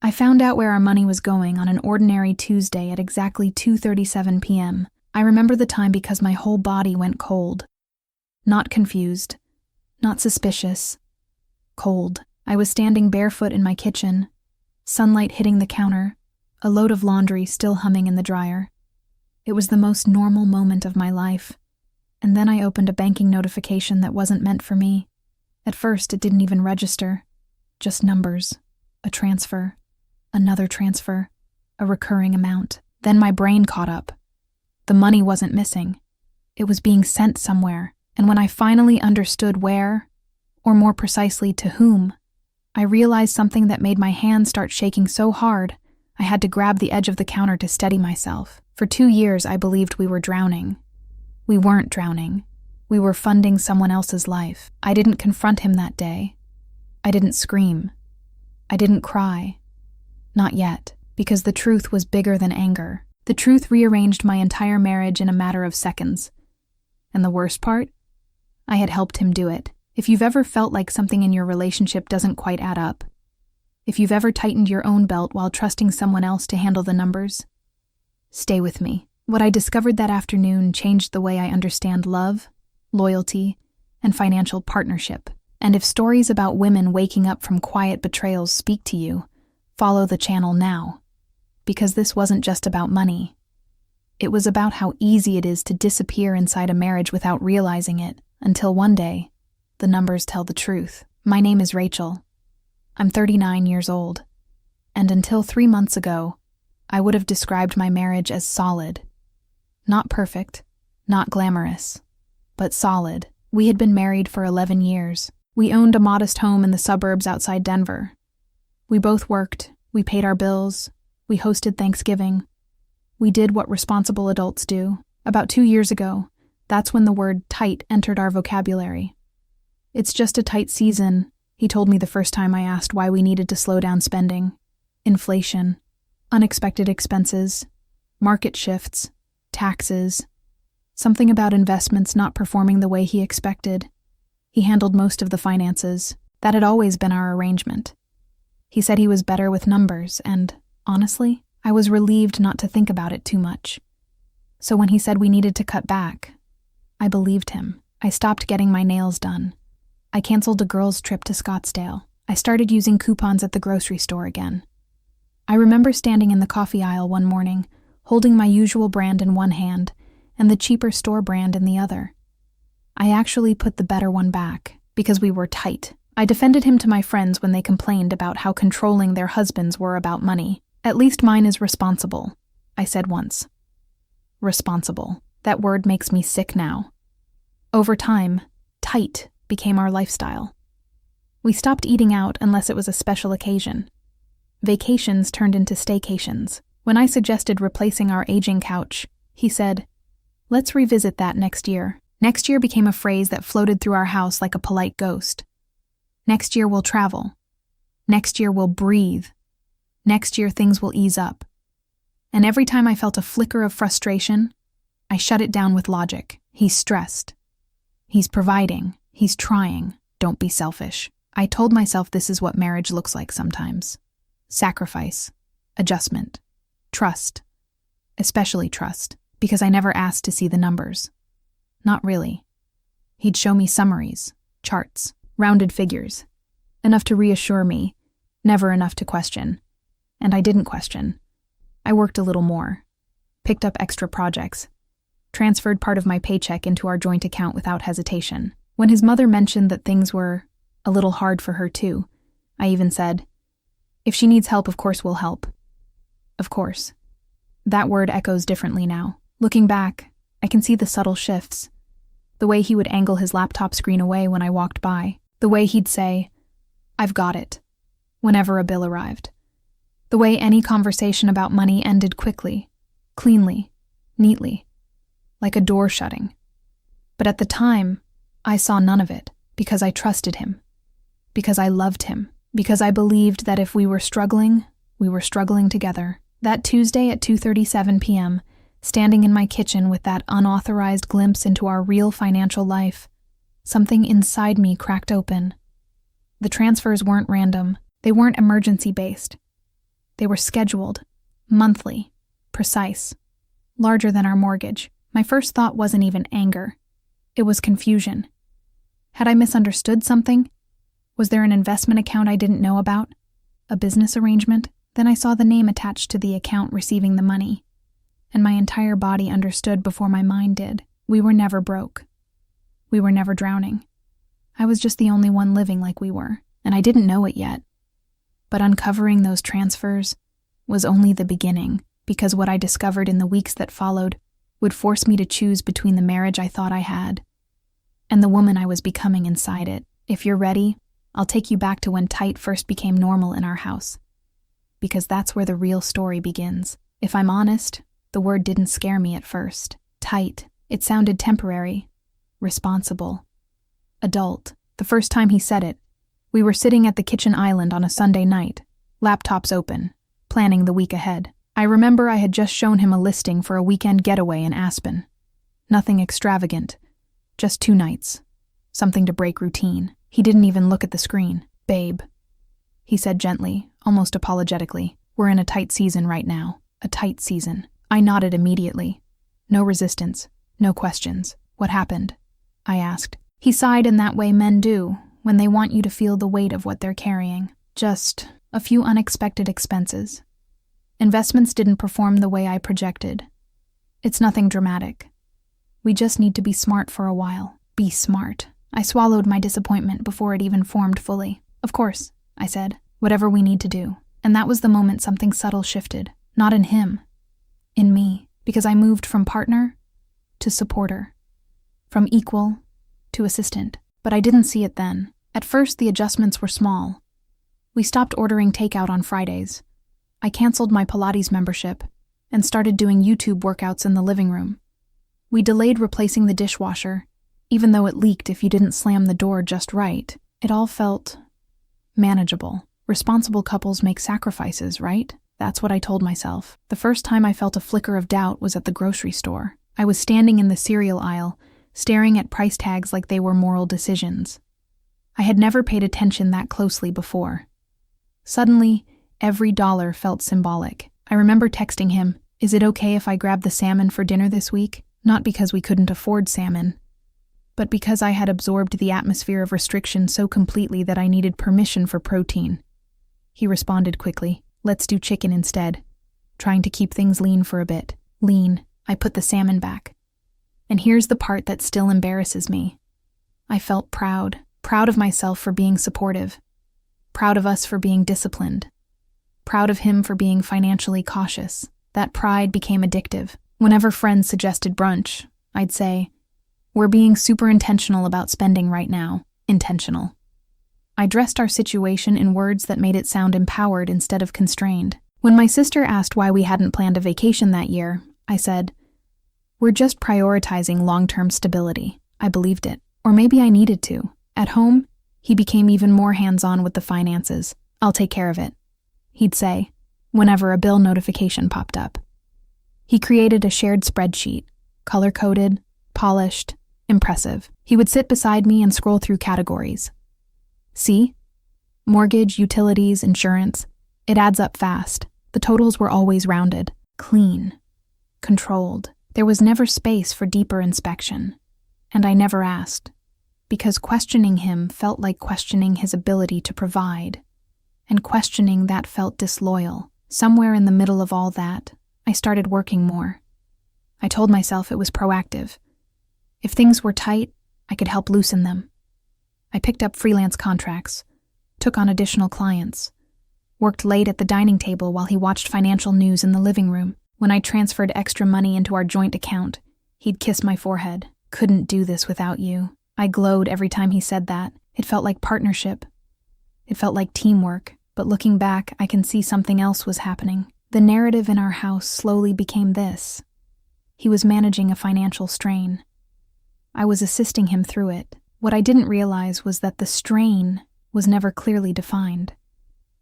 I found out where our money was going on an ordinary Tuesday at exactly 2:37 p.m. I remember the time because my whole body went cold. Not confused, not suspicious, cold. I was standing barefoot in my kitchen, sunlight hitting the counter, a load of laundry still humming in the dryer. It was the most normal moment of my life. And then I opened a banking notification that wasn't meant for me. At first, it didn't even register. Just numbers, a transfer, another transfer, a recurring amount. Then my brain caught up. The money wasn't missing. It was being sent somewhere. And when I finally understood where, or more precisely to whom, I realized something that made my hand start shaking so hard, I had to grab the edge of the counter to steady myself. For 2 years, I believed we were drowning. We weren't drowning. We were funding someone else's life. I didn't confront him that day. I didn't scream. I didn't cry. Not yet, because the truth was bigger than anger. The truth rearranged my entire marriage in a matter of seconds. And the worst part? I had helped him do it. If you've ever felt like something in your relationship doesn't quite add up, if you've ever tightened your own belt while trusting someone else to handle the numbers, stay with me. What I discovered that afternoon changed the way I understand love, loyalty, and financial partnership. And if stories about women waking up from quiet betrayals speak to you, follow the channel now. Because this wasn't just about money. It was about how easy it is to disappear inside a marriage without realizing it, until one day, the numbers tell the truth. My name is Rachel. I'm 39 years old. And until 3 months ago, I would have described my marriage as solid. Not perfect, not glamorous, but solid. We had been married for 11 years. We owned a modest home in the suburbs outside Denver. We both worked, we paid our bills, we hosted Thanksgiving. We did what responsible adults do. About 2 years ago, that's when the word tight entered our vocabulary. It's just a tight season, he told me the first time I asked why we needed to slow down spending. Inflation, unexpected expenses, market shifts, taxes, something about investments not performing the way he expected. He handled most of the finances. That had always been our arrangement. He said he was better with numbers, and, honestly, I was relieved not to think about it too much. So when he said we needed to cut back, I believed him. I stopped getting my nails done. I canceled a girls' trip to Scottsdale. I started using coupons at the grocery store again. I remember standing in the coffee aisle one morning, holding my usual brand in one hand and the cheaper store brand in the other. I actually put the better one back, because we were tight. I defended him to my friends when they complained about how controlling their husbands were about money. At least mine is responsible, I said once. Responsible. That word makes me sick now. Over time, tight became our lifestyle. We stopped eating out unless it was a special occasion. Vacations turned into staycations. When I suggested replacing our aging couch, he said, "Let's revisit that next year." Next year became a phrase that floated through our house like a polite ghost. Next year we'll travel. Next year we'll breathe. Next year things will ease up. And every time I felt a flicker of frustration, I shut it down with logic. He's stressed. He's providing. He's trying. Don't be selfish. I told myself this is what marriage looks like sometimes. Sacrifice. Adjustment. Trust. Especially trust, because I never asked to see the numbers. Not really. He'd show me summaries, charts, rounded figures. Enough to reassure me, never enough to question. And I didn't question. I worked a little more, picked up extra projects, transferred part of my paycheck into our joint account without hesitation. When his mother mentioned that things were a little hard for her too, I even said, "If she needs help, of course we'll help." Of course. That word echoes differently now. Looking back, I can see the subtle shifts. The way he would angle his laptop screen away when I walked by. The way he'd say, "I've got it," whenever a bill arrived. The way any conversation about money ended quickly, cleanly, neatly, like a door shutting. But at the time, I saw none of it, because I trusted him, because I loved him, because I believed that if we were struggling together. That Tuesday at 2:37 p.m., standing in my kitchen with that unauthorized glimpse into our real financial life, something inside me cracked open. The transfers weren't random. They weren't emergency-based. They were scheduled, monthly, precise, larger than our mortgage. My first thought wasn't even anger. It was confusion. Had I misunderstood something? Was there an investment account I didn't know about? A business arrangement? Then I saw the name attached to the account receiving the money, and my entire body understood before my mind did. We were never broke. We were never drowning. I was just the only one living like we were, and I didn't know it yet. But uncovering those transfers was only the beginning, because what I discovered in the weeks that followed would force me to choose between the marriage I thought I had and the woman I was becoming inside it. If you're ready, I'll take you back to when tight first became normal in our house, because that's where the real story begins. If I'm honest, the word didn't scare me at first. Tight. It sounded temporary, responsible, adult. The first time he said it, we were sitting at the kitchen island on a Sunday night, laptops open, planning the week ahead. I remember I had just shown him a listing for a weekend getaway in Aspen. Nothing extravagant, just 2 nights, something to break routine. He didn't even look at the screen. Babe, he said gently, almost apologetically, we're in a tight season right now. A tight season. I nodded immediately. No resistance, no questions. What happened? I asked. He sighed in that way men do when they want you to feel the weight of what they're carrying. Just a few unexpected expenses. Investments didn't perform the way I projected. It's nothing dramatic. We just need to be smart for a while. Be smart. I swallowed my disappointment before it even formed fully. Of course, I said. Whatever we need to do. And that was the moment something subtle shifted. Not in him. In me. Because I moved from partner to supporter. From equal to assistant. But I didn't see it then. At first, the adjustments were small. We stopped ordering takeout on Fridays. I canceled my Pilates membership and started doing YouTube workouts in the living room. We delayed replacing the dishwasher, even though it leaked if you didn't slam the door just right. It all felt manageable. Responsible couples make sacrifices, right? That's what I told myself. The first time I felt a flicker of doubt was at the grocery store. I was standing in the cereal aisle, staring at price tags like they were moral decisions. I had never paid attention that closely before. Suddenly, every dollar felt symbolic. I remember texting him, "Is it okay if I grab the salmon for dinner this week?" Not because we couldn't afford salmon, but because I had absorbed the atmosphere of restriction so completely that I needed permission for protein. He responded quickly, "Let's do chicken instead," trying to keep things lean for a bit. Lean. I put the salmon back. And here's the part that still embarrasses me. I felt proud of myself for being supportive, proud of us for being disciplined, proud of him for being financially cautious. That pride became addictive. Whenever friends suggested brunch, I'd say, "We're being super intentional about spending right now." Intentional. I dressed our situation in words that made it sound empowered instead of constrained. When my sister asked why we hadn't planned a vacation that year, I said, "We're just prioritizing long-term stability." I believed it. Or maybe I needed to. At home, he became even more hands-on with the finances. "I'll take care of it," he'd say, whenever a bill notification popped up. He created a shared spreadsheet, color-coded, polished, impressive. He would sit beside me and scroll through categories. See? Mortgage, utilities, insurance. It adds up fast. The totals were always rounded, clean, controlled. There was never space for deeper inspection. And I never asked, because questioning him felt like questioning his ability to provide, and questioning that felt disloyal. Somewhere in the middle of all that, I started working more. I told myself it was proactive. If things were tight, I could help loosen them. I picked up freelance contracts, took on additional clients, worked late at the dining table while he watched financial news in the living room. When I transferred extra money into our joint account, he'd kiss my forehead. "Couldn't do this without you." I glowed every time he said that. It felt like partnership. It felt like teamwork. But looking back, I can see something else was happening. The narrative in our house slowly became this. He was managing a financial strain. I was assisting him through it. What I didn't realize was that the strain was never clearly defined.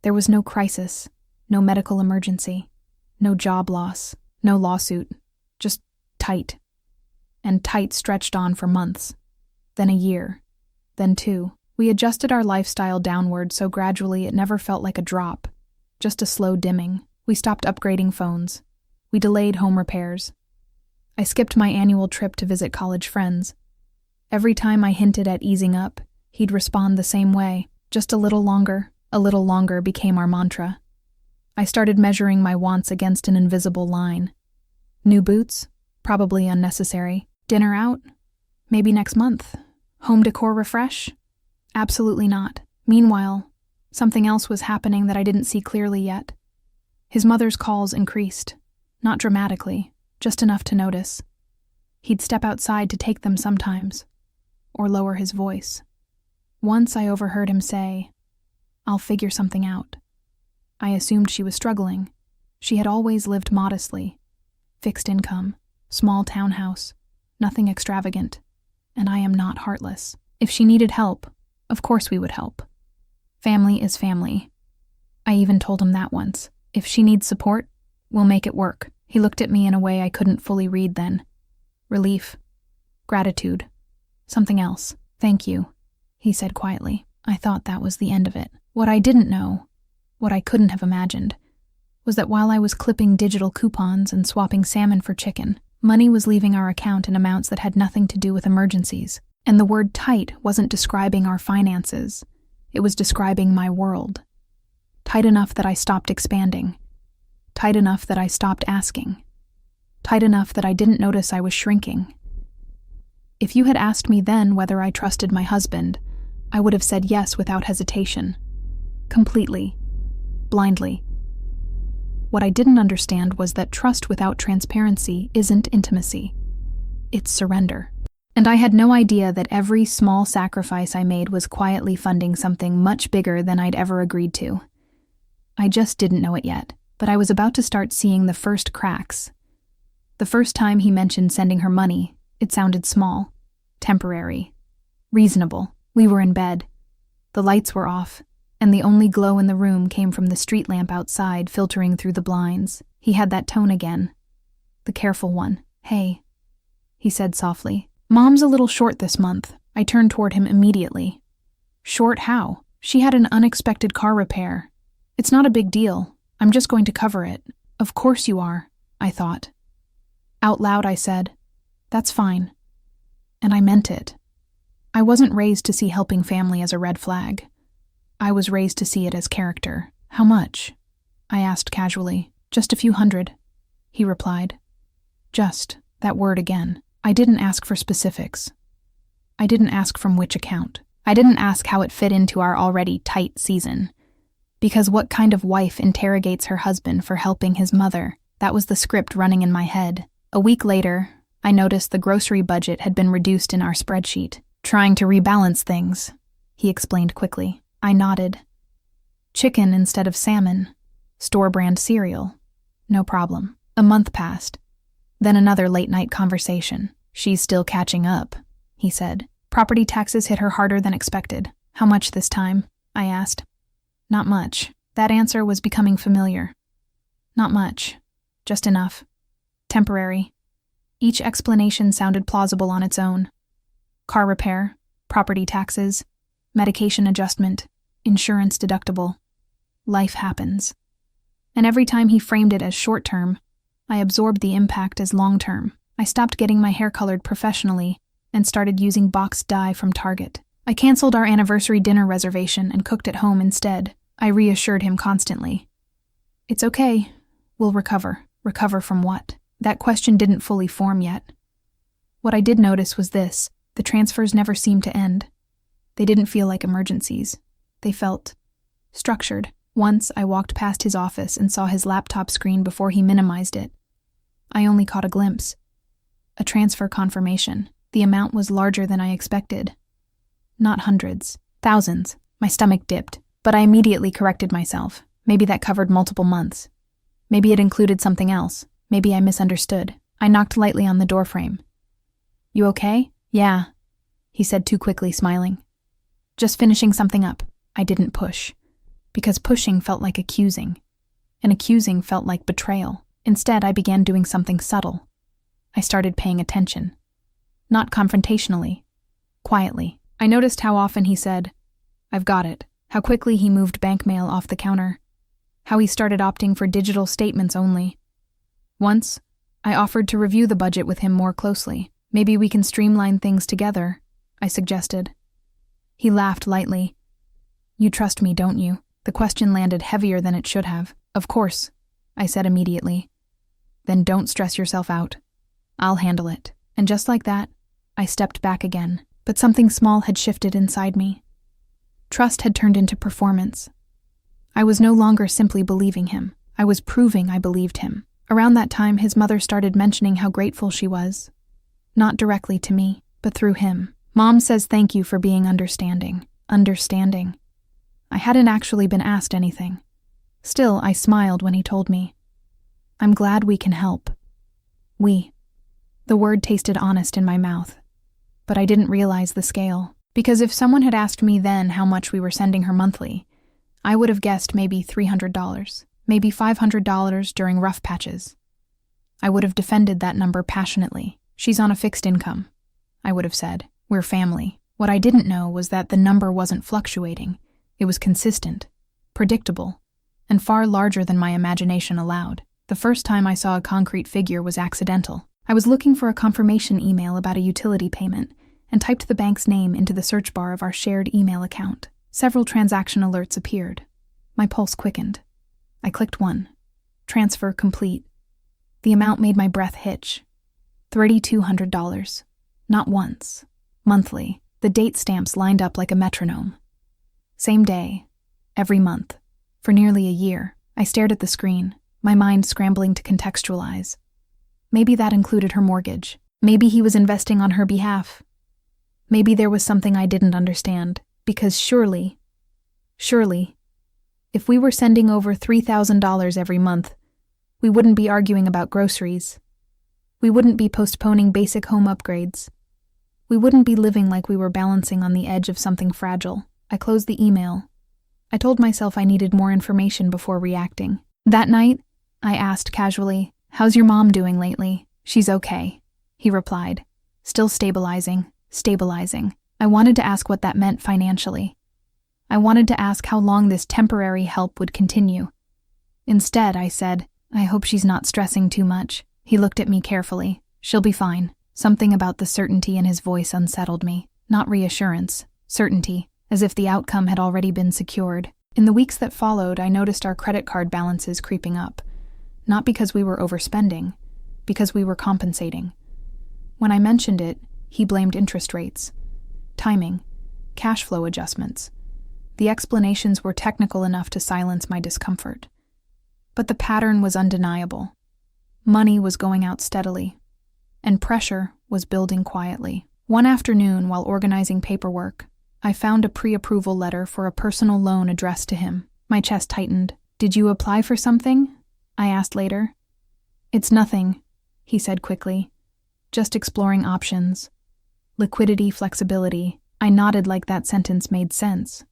There was no crisis, no medical emergency, no job loss, no lawsuit, just tight. And tight stretched on for months, then a year, then 2. We adjusted our lifestyle downward so gradually it never felt like a drop. just a slow dimming. We stopped upgrading phones. We delayed home repairs. I skipped my annual trip to visit college friends. Every time I hinted at easing up, he'd respond the same way. Just a little longer became our mantra. I started measuring my wants against an invisible line. New boots? Probably unnecessary. Dinner out? Maybe next month. Home decor refresh? Absolutely not. Meanwhile, something else was happening that I didn't see clearly yet. His mother's calls increased. Not dramatically, just enough to notice. He'd step outside to take them sometimes, or lower his voice. Once I overheard him say, "I'll figure something out." I assumed she was struggling. She had always lived modestly. Fixed income, small townhouse, nothing extravagant. And I am not heartless. If she needed help, of course we would help. Family is family. I even told him that once. If she needs support, we'll make it work. He looked at me in a way I couldn't fully read then. Relief. Gratitude. Something else. "Thank you," he said quietly. I thought that was the end of it. What I didn't know, what I couldn't have imagined, was that while I was clipping digital coupons and swapping salmon for chicken, money was leaving our account in amounts that had nothing to do with emergencies. And the word tight wasn't describing our finances. It was describing my world. Tight enough that I stopped expanding. Tight enough that I stopped asking. Tight enough that I didn't notice I was shrinking. If you had asked me then whether I trusted my husband, I would have said yes without hesitation. Completely. Blindly. What I didn't understand was that trust without transparency isn't intimacy. It's surrender. And I had no idea that every small sacrifice I made was quietly funding something much bigger than I'd ever agreed to. I just didn't know it yet, but I was about to start seeing the first cracks. The first time he mentioned sending her money, it sounded small, temporary, reasonable. We were in bed. The lights were off, and the only glow in the room came from the street lamp outside filtering through the blinds. He had that tone again. The careful one. "Hey," he said softly. "Mom's a little short this month." I turned toward him immediately. "Short how?" "She had an unexpected car repair. It's not a big deal. I'm just going to cover it." "Of course you are," I thought. Out loud I said, "That's fine." And I meant it. I wasn't raised to see helping family as a red flag. I was raised to see it as character. "How much?" I asked casually. "Just a few hundred," he replied. Just, that word again. I didn't ask for specifics. I didn't ask from which account. I didn't ask how it fit into our already tight season. Because what kind of wife interrogates her husband for helping his mother? That was the script running in my head. A week later, I noticed the grocery budget had been reduced in our spreadsheet. "Trying to rebalance things," he explained quickly. I nodded. "Chicken instead of salmon. Store-brand cereal. No problem." A month passed. Then another late-night conversation. "She's still catching up," he said. Property taxes hit her harder than expected. "How much this time?" I asked. "Not much." That answer was becoming familiar. "Not much. Just enough. Temporary." Each explanation sounded plausible on its own. Car repair, property taxes, medication adjustment, insurance deductible. Life happens. And every time he framed it as short-term, I absorbed the impact as long-term. I stopped getting my hair colored professionally and started using boxed dye from Target. I canceled our anniversary dinner reservation and cooked at home instead. I reassured him constantly. "It's okay. We'll recover." Recover from what? That question didn't fully form yet. What I did notice was this: the transfers never seemed to end. They didn't feel like emergencies. They felt structured. Once I walked past his office and saw his laptop screen before he minimized it. I only caught a glimpse. A transfer confirmation. The amount was larger than I expected. Not hundreds. Thousands. My stomach dipped, but I immediately corrected myself. Maybe that covered multiple months. Maybe it included something else. Maybe I misunderstood. I knocked lightly on the doorframe. "You okay?" "Yeah," he said too quickly, smiling. "Just finishing something up." I didn't push, because pushing felt like accusing, and accusing felt like betrayal. Instead, I began doing something subtle. I started paying attention. Not confrontationally. Quietly. I noticed how often he said, "I've got it," how quickly he moved bank mail off the counter, how he started opting for digital statements only. Once, I offered to review the budget with him more closely. Maybe we can streamline things together, I suggested. He laughed lightly. You trust me, don't you? The question landed heavier than it should have. Of course, I said immediately. Then don't stress yourself out. I'll handle it. And just like that, I stepped back again. But something small had shifted inside me. Trust had turned into performance. I was no longer simply believing him. I was proving I believed him. Around that time, his mother started mentioning how grateful she was. Not directly to me, but through him. Mom says thank you for being understanding. Understanding. I hadn't actually been asked anything. Still, I smiled when he told me. I'm glad we can help. We. The word tasted honest in my mouth. But I didn't realize the scale. Because if someone had asked me then how much we were sending her monthly, I would have guessed maybe $300, maybe $500 during rough patches. I would have defended that number passionately. She's on a fixed income, I would have said. We're family. What I didn't know was that the number wasn't fluctuating. It was consistent, predictable, and far larger than my imagination allowed. The first time I saw a concrete figure was accidental. I was looking for a confirmation email about a utility payment and typed the bank's name into the search bar of our shared email account. Several transaction alerts appeared. My pulse quickened. I clicked one. Transfer complete. The amount made my breath hitch. $3,200. Not once. Monthly. The date stamps lined up like a metronome. Same day. Every month. For nearly a year. I stared at the screen, my mind scrambling to contextualize. Maybe that included her mortgage. Maybe he was investing on her behalf. Maybe there was something I didn't understand, because surely, if we were sending over $3,000 every month, we wouldn't be arguing about groceries. We wouldn't be postponing basic home upgrades. We wouldn't be living like we were balancing on the edge of something fragile. I closed the email. I told myself I needed more information before reacting. That night, I asked casually, "How's your mom doing lately?" "She's okay," he replied. "Still stabilizing. I wanted to ask what that meant financially. I wanted to ask how long this temporary help would continue. Instead, I said, "I hope she's not stressing too much." He looked at me carefully. "She'll be fine." Something about the certainty in his voice unsettled me. Not reassurance, certainty, as if the outcome had already been secured. In the weeks that followed, I noticed our credit card balances creeping up. Not because we were overspending, because we were compensating. When I mentioned it, he blamed interest rates, timing, cash flow adjustments. The explanations were technical enough to silence my discomfort. But the pattern was undeniable. Money was going out steadily, and pressure was building quietly. One afternoon, while organizing paperwork, I found a pre-approval letter for a personal loan addressed to him. My chest tightened. "Did you apply for something?" I asked later. "It's nothing," he said quickly. "Just exploring options. Liquidity, flexibility." I nodded like that sentence made sense.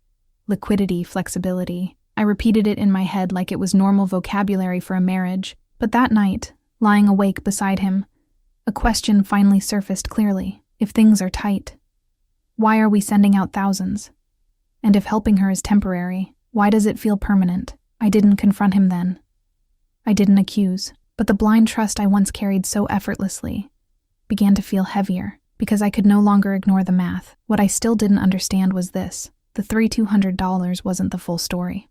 Liquidity, flexibility. I repeated it in my head like it was normal vocabulary for a marriage. But that night, lying awake beside him, a question finally surfaced clearly. If things are tight, why are we sending out thousands? And if helping her is temporary, why does it feel permanent? I didn't confront him then. I didn't accuse. But the blind trust I once carried so effortlessly began to feel heavier because I could no longer ignore the math. What I still didn't understand was this. The $3,200 wasn't the full story.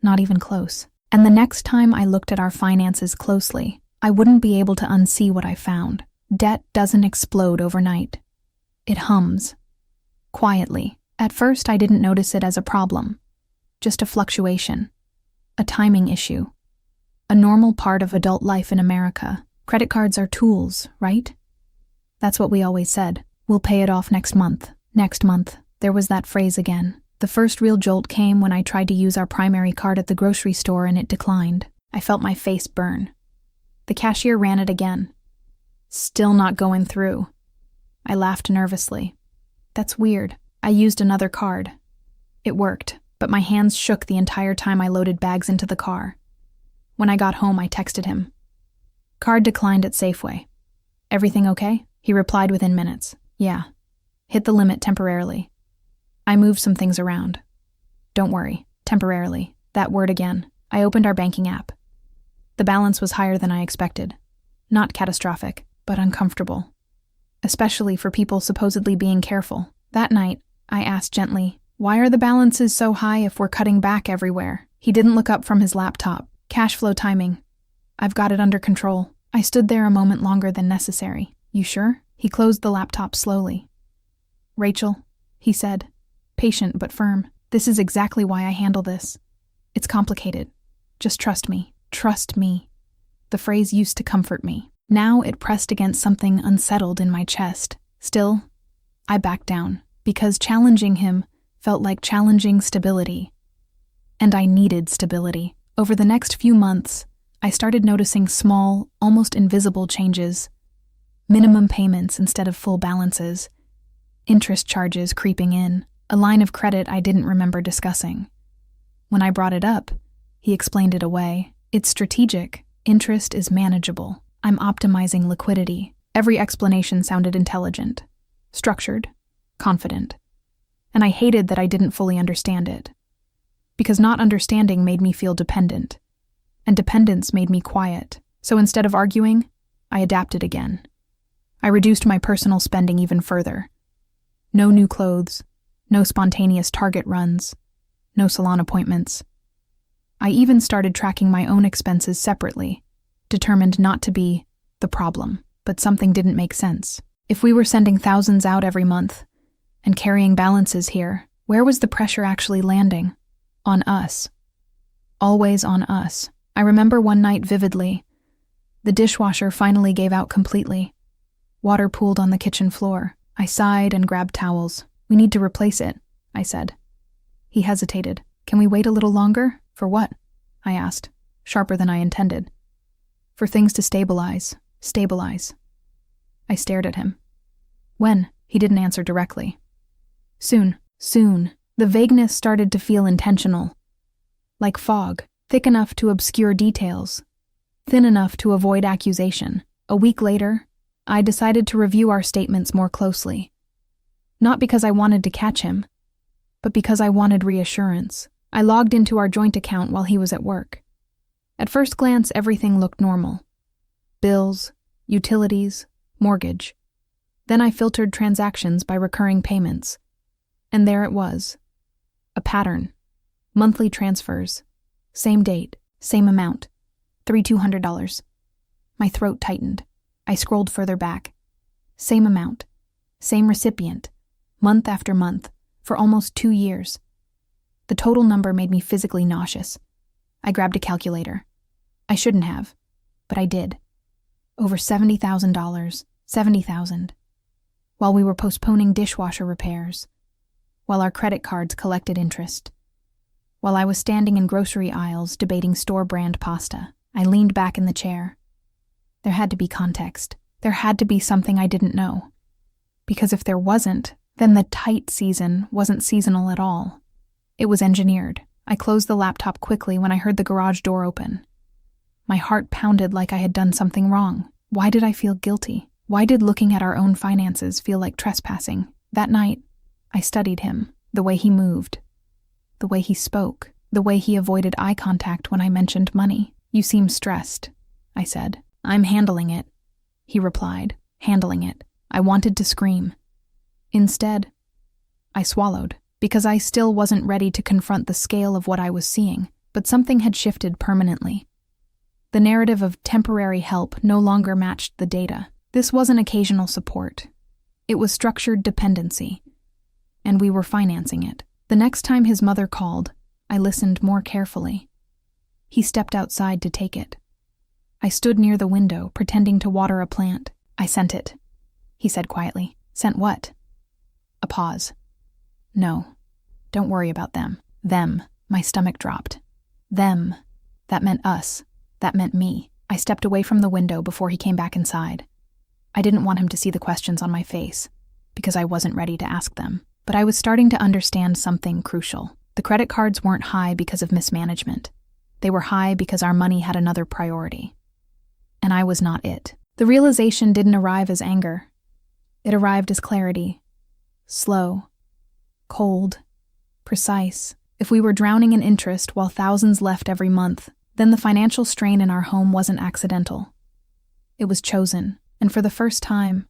Not even close. And the next time I looked at our finances closely, I wouldn't be able to unsee what I found. Debt doesn't explode overnight. It hums. Quietly. At first, I didn't notice it as a problem. Just a fluctuation. A timing issue. A normal part of adult life in America. Credit cards are tools, right? That's what we always said. We'll pay it off next month. Next month. There was that phrase again. The first real jolt came when I tried to use our primary card at the grocery store and it declined. I felt my face burn. The cashier ran it again. Still not going through. I laughed nervously. That's weird. I used another card. It worked, but my hands shook the entire time I loaded bags into the car. When I got home, I texted him. Card declined at Safeway. Everything okay? He replied within minutes. Yeah. Hit the limit temporarily. I moved some things around. Don't worry. Temporarily. That word again. I opened our banking app. The balance was higher than I expected. Not catastrophic, but uncomfortable. Especially for people supposedly being careful. That night, I asked gently, "Why are the balances so high if we're cutting back everywhere?" He didn't look up from his laptop. Cash flow timing. I've got it under control. I stood there a moment longer than necessary. You sure? He closed the laptop slowly. "Rachel," he said, patient but firm, "this is exactly why I handle this. It's complicated. Just trust me. Trust me." The phrase used to comfort me. Now it pressed against something unsettled in my chest. Still, I backed down, because challenging him felt like challenging stability. And I needed stability. Over the next few months, I started noticing small, almost invisible changes. Minimum payments instead of full balances. Interest charges creeping in. A line of credit I didn't remember discussing. When I brought it up, he explained it away. "It's strategic. Interest is manageable. I'm optimizing liquidity." Every explanation sounded intelligent, structured, confident. And I hated that I didn't fully understand it. Because not understanding made me feel dependent. And dependence made me quiet. So instead of arguing, I adapted again. I reduced my personal spending even further. No new clothes, no spontaneous Target runs, no salon appointments. I even started tracking my own expenses separately, determined not to be the problem. But something didn't make sense. If we were sending thousands out every month and carrying balances here, where was the pressure actually landing? On us. Always on us. I remember one night vividly. The dishwasher finally gave out completely. Water pooled on the kitchen floor. I sighed and grabbed towels. "We need to replace it," I said. He hesitated. "Can we wait a little longer?" "For what?" I asked, sharper than I intended. "For things to stabilize. Stabilize." I stared at him. "When?" He didn't answer directly. "Soon. Soon." The vagueness started to feel intentional. Like fog, thick enough to obscure details, thin enough to avoid accusation. A week later, I decided to review our statements more closely. Not because I wanted to catch him, but because I wanted reassurance. I logged into our joint account while he was at work. At first glance, everything looked normal. Bills, utilities, mortgage. Then I filtered transactions by recurring payments. And there it was. A pattern. Monthly transfers. Same date, same amount. $3,200. My throat tightened. I scrolled further back. Same amount. Same recipient. Month after month. For almost 2 years. The total number made me physically nauseous. I grabbed a calculator. I shouldn't have, but I did. Over $70,000. $70,000. While we were postponing dishwasher repairs. While our credit cards collected interest. While I was standing in grocery aisles debating store-brand pasta, I leaned back in the chair. There had to be context. There had to be something I didn't know. Because if there wasn't, then the tight season wasn't seasonal at all. It was engineered. I closed the laptop quickly when I heard the garage door open. My heart pounded like I had done something wrong. Why did I feel guilty? Why did looking at our own finances feel like trespassing? That night, I studied him, the way he moved, the way he spoke, the way he avoided eye contact when I mentioned money. "You seem stressed," I said. "I'm handling it," he replied, handling it. I wanted to scream. Instead, I swallowed, because I still wasn't ready to confront the scale of what I was seeing, but something had shifted permanently. The narrative of temporary help no longer matched the data. This wasn't occasional support. It was structured dependency. And we were financing it. The next time his mother called, I listened more carefully. He stepped outside to take it. I stood near the window, pretending to water a plant. "I sent it," he said quietly. "Sent what?" A pause. "No, don't worry about them." Them. My stomach dropped. Them. That meant us. That meant me. I stepped away from the window before he came back inside. I didn't want him to see the questions on my face, because I wasn't ready to ask them. But I was starting to understand something crucial. The credit cards weren't high because of mismanagement. They were high because our money had another priority. And I was not it. The realization didn't arrive as anger. It arrived as clarity. Slow. Cold. Precise. If we were drowning in interest while thousands left every month, then the financial strain in our home wasn't accidental. It was chosen, and for the first time,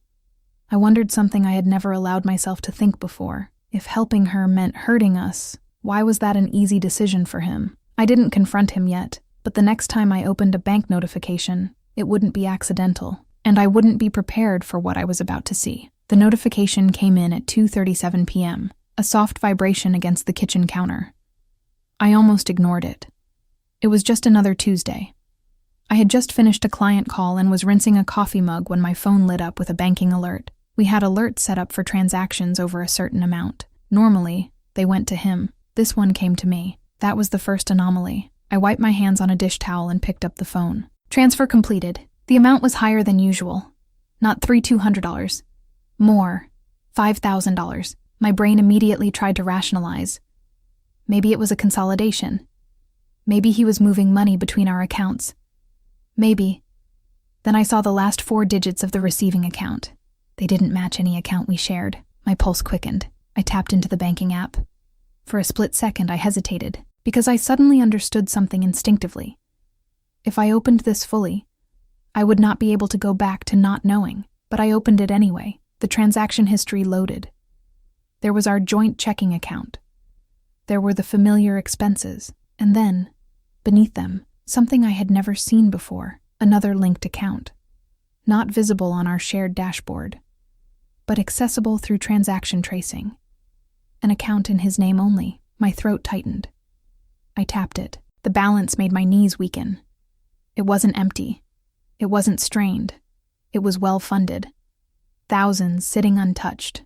I wondered something I had never allowed myself to think before. If helping her meant hurting us, why was that an easy decision for him? I didn't confront him yet, but the next time I opened a bank notification, it wouldn't be accidental, and I wouldn't be prepared for what I was about to see. The notification came in at 2:37 p.m., a soft vibration against the kitchen counter. I almost ignored it. It was just another Tuesday. I had just finished a client call and was rinsing a coffee mug when my phone lit up with a banking alert. We had alerts set up for transactions over a certain amount. Normally, they went to him. This one came to me. That was the first anomaly. I wiped my hands on a dish towel and picked up the phone. Transfer completed. The amount was higher than usual. Not $3,200. More. $5,000. My brain immediately tried to rationalize. Maybe it was a consolidation. Maybe he was moving money between our accounts. Maybe. Then I saw the last 4 digits of the receiving account. They didn't match any account we shared. My pulse quickened. I tapped into the banking app. For a split second, I hesitated, because I suddenly understood something instinctively. If I opened this fully, I would not be able to go back to not knowing, but I opened it anyway. The transaction history loaded. There was our joint checking account. There were the familiar expenses, and then, beneath them, something I had never seen before, another linked account. Not visible on our shared dashboard, but accessible through transaction tracing. An account in his name only. My throat tightened. I tapped it. The balance made my knees weaken. It wasn't empty. It wasn't strained. It was well-funded. Thousands sitting untouched.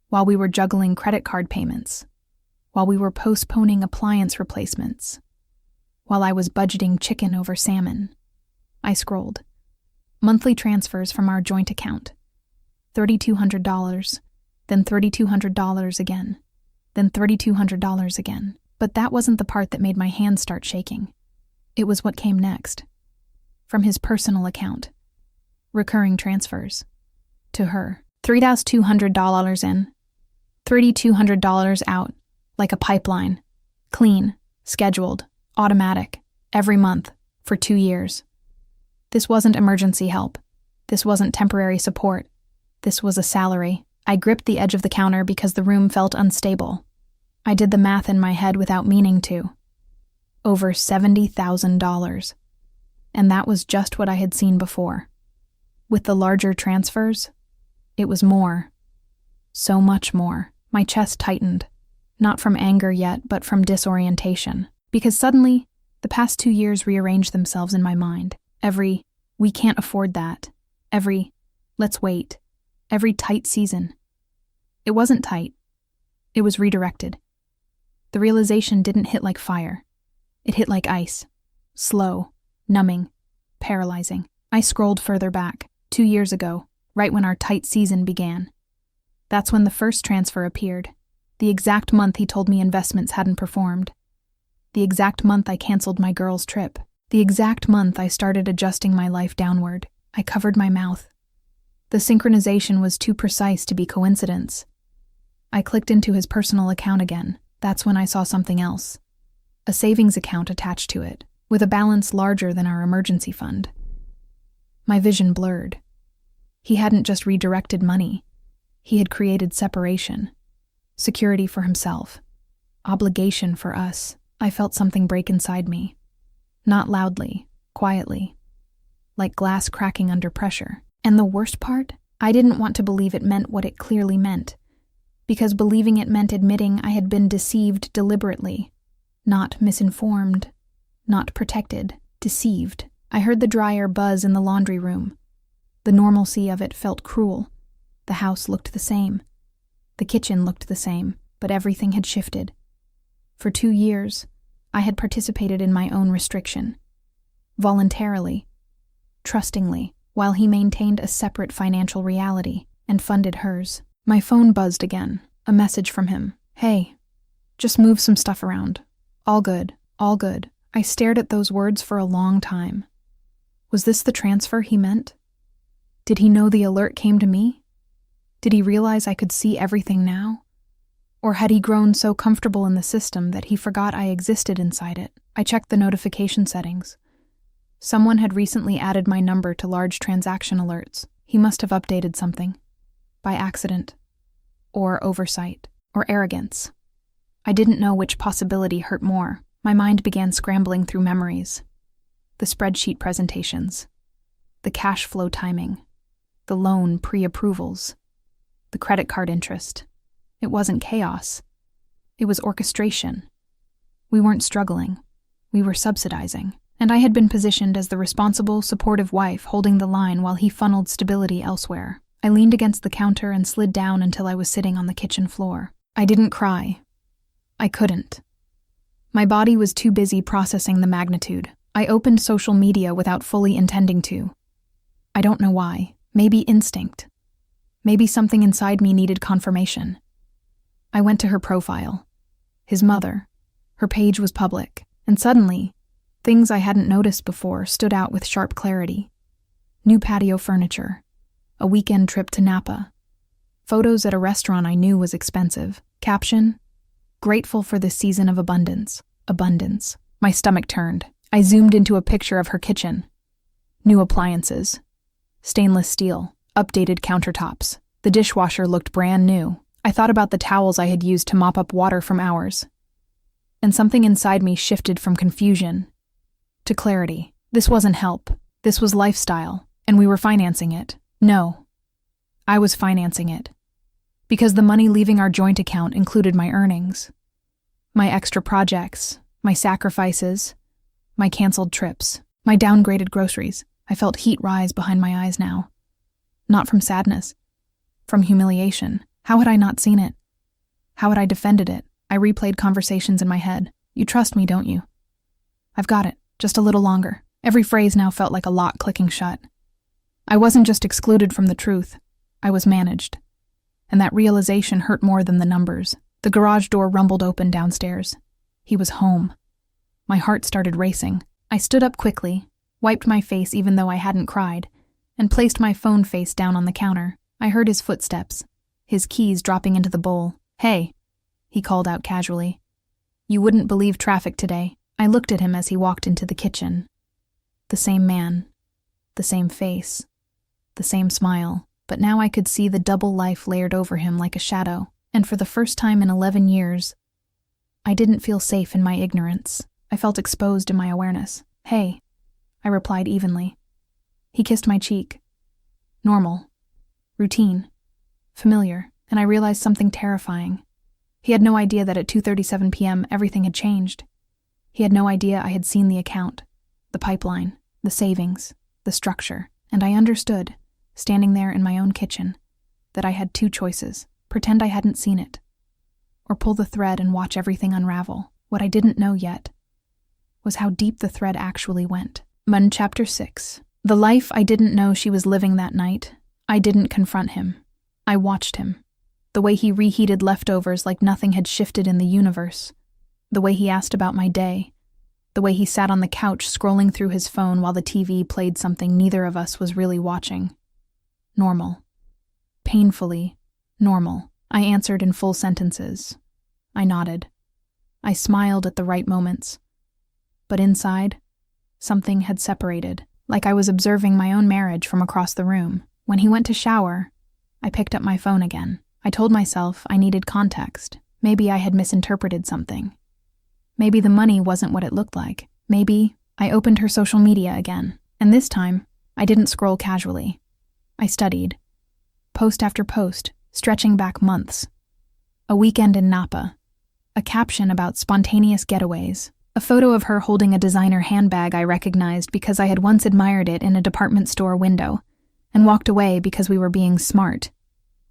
While we were juggling credit card payments. While we were postponing appliance replacements. While I was budgeting chicken over salmon. I scrolled. Monthly transfers from our joint account. $3,200, then $3,200 again, then $3,200 again. But that wasn't the part that made my hands start shaking. It was what came next. From his personal account. Recurring transfers. To her. $3,200 in. $3,200 out. Like a pipeline. Clean. Scheduled. Automatic. Every month. For 2 years. This wasn't emergency help. This wasn't temporary support. This was a salary. I gripped the edge of the counter because the room felt unstable. I did the math in my head without meaning to. Over $70,000. And that was just what I had seen before. With the larger transfers, it was more. So much more. My chest tightened. Not from anger yet, but from disorientation. Because suddenly, the past 2 years rearranged themselves in my mind. Every, we can't afford that. Every, let's wait. Every tight season. It wasn't tight. It was redirected. The realization didn't hit like fire. It hit like ice. Slow, numbing, paralyzing. I scrolled further back, 2 years ago, right when our tight season began. That's when the first transfer appeared. The exact month he told me investments hadn't performed. The exact month I canceled my girls' trip. The exact month I started adjusting my life downward. I covered my mouth. The synchronization was too precise to be coincidence. I clicked into his personal account again. That's when I saw something else. A savings account attached to it, with a balance larger than our emergency fund. My vision blurred. He hadn't just redirected money. He had created separation. Security for himself. Obligation for us. I felt something break inside me. Not loudly, quietly. Like glass cracking under pressure. And the worst part? I didn't want to believe it meant what it clearly meant. Because believing it meant admitting I had been deceived deliberately. Not misinformed. Not protected. Deceived. I heard the dryer buzz in the laundry room. The normalcy of it felt cruel. The house looked the same. The kitchen looked the same, but everything had shifted. For 2 years, I had participated in my own restriction. Voluntarily. Trustingly. While he maintained a separate financial reality and funded hers. My phone buzzed again, a message from him. Hey, just move some stuff around. All good, all good. I stared at those words for a long time. Was this the transfer he meant? Did he know the alert came to me? Did he realize I could see everything now? Or had he grown so comfortable in the system that he forgot I existed inside it? I checked the notification settings. Someone had recently added my number to large transaction alerts. He must have updated something. By accident. Or oversight. Or arrogance. I didn't know which possibility hurt more. My mind began scrambling through memories. The spreadsheet presentations. The cash flow timing. The loan pre-approvals. The credit card interest. It wasn't chaos. It was orchestration. We weren't struggling. We were subsidizing. And I had been positioned as the responsible, supportive wife holding the line while he funneled stability elsewhere. I leaned against the counter and slid down until I was sitting on the kitchen floor. I didn't cry. I couldn't. My body was too busy processing the magnitude. I opened social media without fully intending to. I don't know why. Maybe instinct. Maybe something inside me needed confirmation. I went to her profile. His mother. Her page was public. And suddenly, things I hadn't noticed before stood out with sharp clarity. New patio furniture. A weekend trip to Napa. Photos at a restaurant I knew was expensive. Caption: grateful for this season of abundance. Abundance. My stomach turned. I zoomed into a picture of her kitchen. New appliances. Stainless steel. Updated countertops. The dishwasher looked brand new. I thought about the towels I had used to mop up water from ours. And something inside me shifted from confusion to clarity. This wasn't help. This was lifestyle, and we were financing it. No. I was financing it. Because the money leaving our joint account included my earnings. My extra projects, my sacrifices, my canceled trips, my downgraded groceries. I felt heat rise behind my eyes now. Not from sadness. From humiliation. How had I not seen it? How had I defended it? I replayed conversations in my head. You trust me, don't you? I've got it. Just a little longer. Every phrase now felt like a lock clicking shut. I wasn't just excluded from the truth. I was managed. And that realization hurt more than the numbers. The garage door rumbled open downstairs. He was home. My heart started racing. I stood up quickly, wiped my face even though I hadn't cried, and placed my phone face down on the counter. I heard his footsteps, his keys dropping into the bowl. Hey, he called out casually. You wouldn't believe traffic today. I looked at him as he walked into the kitchen. The same man, the same face, the same smile, but now I could see the double life layered over him like a shadow, and for the first time in 11 years, I didn't feel safe in my ignorance. I felt exposed in my awareness. Hey, I replied evenly. He kissed my cheek. Normal. Routine. Familiar. And I realized something terrifying. He had no idea that at 2:37 p.m. everything had changed. He had no idea I had seen the account, the pipeline, the savings, the structure, and I understood, standing there in my own kitchen, that I had two choices: pretend I hadn't seen it, or pull the thread and watch everything unravel. What I didn't know yet was how deep the thread actually went. Chapter 6. The life I didn't know she was living that night. I didn't confront him. I watched him. The way he reheated leftovers like nothing had shifted in the universe. The way he asked about my day. The way he sat on the couch scrolling through his phone while the TV played something neither of us was really watching. Normal. Painfully normal. I answered in full sentences. I nodded. I smiled at the right moments. But inside, something had separated, like I was observing my own marriage from across the room. When he went to shower, I picked up my phone again. I told myself I needed context. Maybe I had misinterpreted something. Maybe the money wasn't what it looked like. Maybe I opened her social media again. And this time, I didn't scroll casually. I studied. Post after post, stretching back months. A weekend in Napa. A caption about spontaneous getaways. A photo of her holding a designer handbag I recognized because I had once admired it in a department store window, and walked away because we were being smart.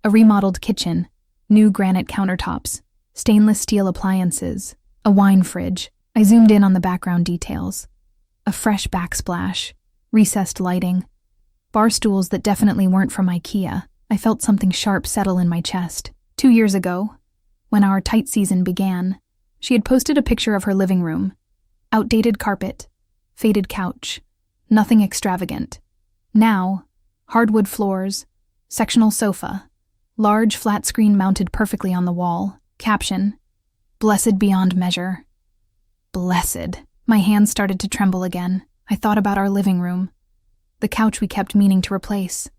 A remodeled kitchen, new granite countertops, stainless steel appliances, a wine fridge. I zoomed in on the background details. A fresh backsplash, recessed lighting, bar stools that definitely weren't from IKEA. I felt something sharp settle in my chest. 2 years ago, when our tight season began, she had posted a picture of her living room. Outdated carpet, faded couch, nothing extravagant. Now, hardwood floors, sectional sofa, large flat screen mounted perfectly on the wall, Caption: Blessed beyond measure. Blessed. My hands started to tremble again. I thought about our living room, the couch we kept meaning to replace,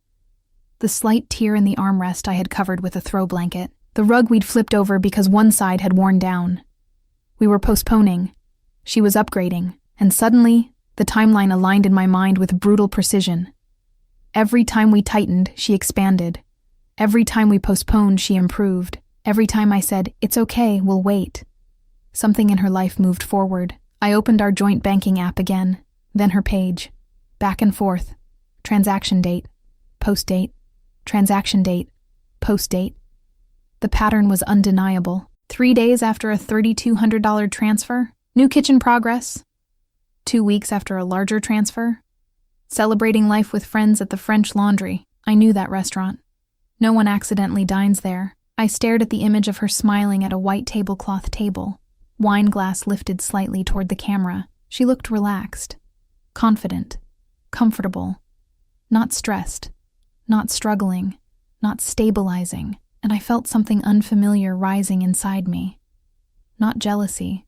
the slight tear in the armrest I had covered with a throw blanket, the rug we'd flipped over because one side had worn down. We were postponing. She was upgrading, and suddenly, the timeline aligned in my mind with brutal precision. Every time we tightened, she expanded. Every time we postponed, she improved. Every time I said, "It's okay, we'll wait," something in her life moved forward. I opened our joint banking app again, then her page. Back and forth. Transaction date, post date, transaction date, post date. The pattern was undeniable. 3 days after a $3,200 transfer, new kitchen progress. 2 weeks after a larger transfer, celebrating life with friends at the French Laundry. I knew that restaurant. No one accidentally dines there. I stared at the image of her smiling at a white tablecloth table, wine glass lifted slightly toward the camera. She looked relaxed, confident, comfortable, not stressed, not struggling, not stabilizing, and I felt something unfamiliar rising inside me. Not jealousy,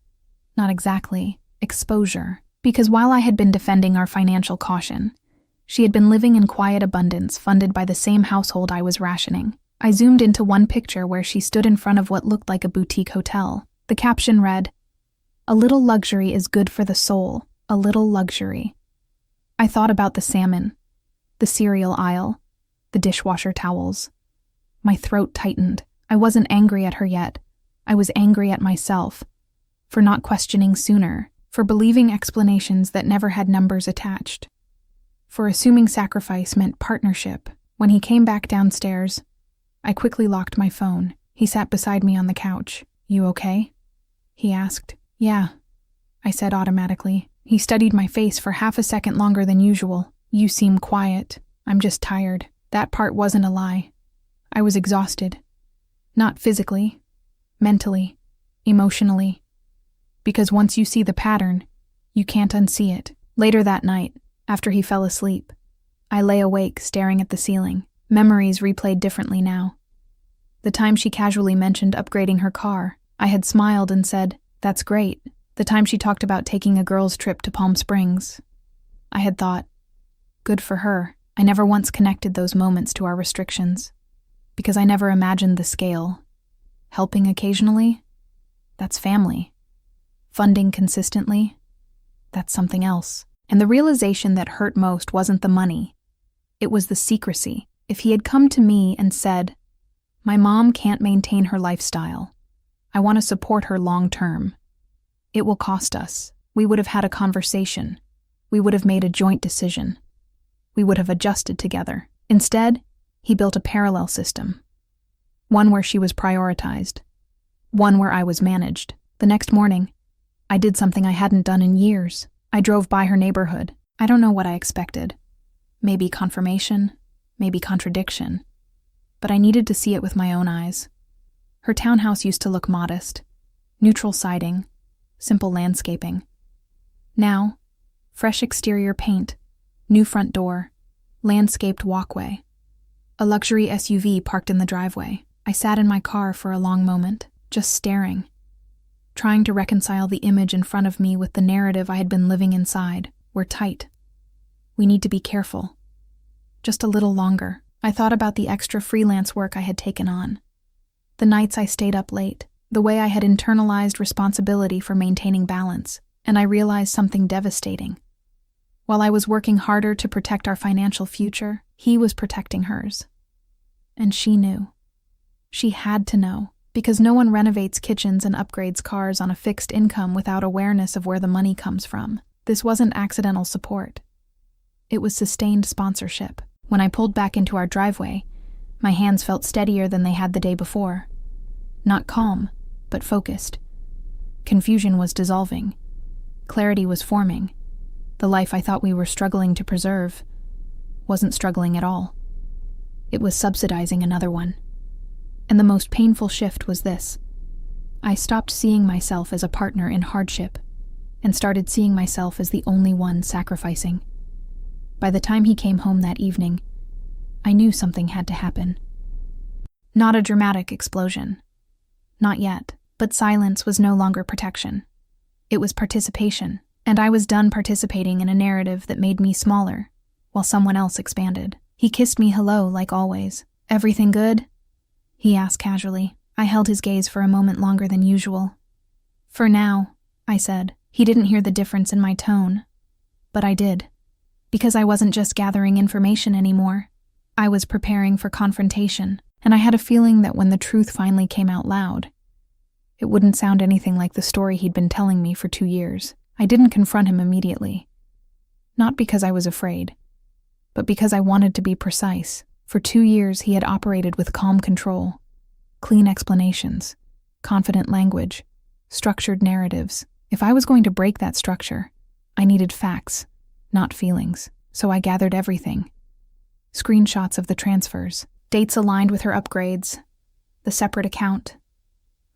not exactly, exposure. Because while I had been defending our financial caution, she had been living in quiet abundance funded by the same household I was rationing. I zoomed into one picture where she stood in front of what looked like a boutique hotel. The caption read, "A little luxury is good for the soul, a little luxury." I thought about the salmon, the cereal aisle, the dishwasher towels. My throat tightened. I wasn't angry at her yet. I was angry at myself for not questioning sooner, for believing explanations that never had numbers attached, for assuming sacrifice meant partnership. When he came back downstairs, I quickly locked my phone. He sat beside me on the couch. "You okay?" he asked. "Yeah," I said automatically. He studied my face for half a second longer than usual. "You seem quiet." "I'm just tired." That part wasn't a lie. I was exhausted. Not physically, mentally, emotionally. Because once you see the pattern, you can't unsee it. Later that night, after he fell asleep, I lay awake staring at the ceiling. Memories replayed differently now. The time she casually mentioned upgrading her car, I had smiled and said, "That's great." The time she talked about taking a girls' trip to Palm Springs, I had thought, "Good for her." I never once connected those moments to our restrictions, because I never imagined the scale. Helping occasionally? That's family. Funding consistently? That's something else. And the realization that hurt most wasn't the money. It was the secrecy. If he had come to me and said, "My mom can't maintain her lifestyle. I want to support her long term. It will cost us." We would have had a conversation. We would have made a joint decision. We would have adjusted together. Instead, he built a parallel system. One where she was prioritized. One where I was managed. The next morning, I did something I hadn't done in years. I drove by her neighborhood. I don't know what I expected. Maybe confirmation, maybe contradiction. But I needed to see it with my own eyes. Her townhouse used to look modest. Neutral siding, simple landscaping. Now, fresh exterior paint, new front door, landscaped walkway. A luxury SUV parked in the driveway. I sat in my car for a long moment, just staring, trying to reconcile the image in front of me with the narrative I had been living inside. We're tight. We need to be careful. Just a little longer. I thought about the extra freelance work I had taken on. The nights I stayed up late, the way I had internalized responsibility for maintaining balance, and I realized something devastating. While I was working harder to protect our financial future, he was protecting hers. And she knew. She had to know. Because no one renovates kitchens and upgrades cars on a fixed income without awareness of where the money comes from. This wasn't accidental support. It was sustained sponsorship. When I pulled back into our driveway, my hands felt steadier than they had the day before. Not calm, but focused. Confusion was dissolving. Clarity was forming. The life I thought we were struggling to preserve wasn't struggling at all. It was subsidizing another one. And the most painful shift was this. I stopped seeing myself as a partner in hardship and started seeing myself as the only one sacrificing. By the time he came home that evening, I knew something had to happen. Not a dramatic explosion. Not yet. But silence was no longer protection. It was participation, and I was done participating in a narrative that made me smaller, while someone else expanded. He kissed me hello, like always. "Everything good?" he asked casually. I held his gaze for a moment longer than usual. "For now," I said. He didn't hear the difference in my tone, but I did. Because I wasn't just gathering information anymore. I was preparing for confrontation, and I had a feeling that when the truth finally came out loud, it wouldn't sound anything like the story he'd been telling me for 2 years. I didn't confront him immediately. Not because I was afraid, but because I wanted to be precise. For 2 years, he had operated with calm control, clean explanations, confident language, structured narratives. If I was going to break that structure, I needed facts, not feelings. So I gathered everything. Screenshots of the transfers, dates aligned with her upgrades, the separate account,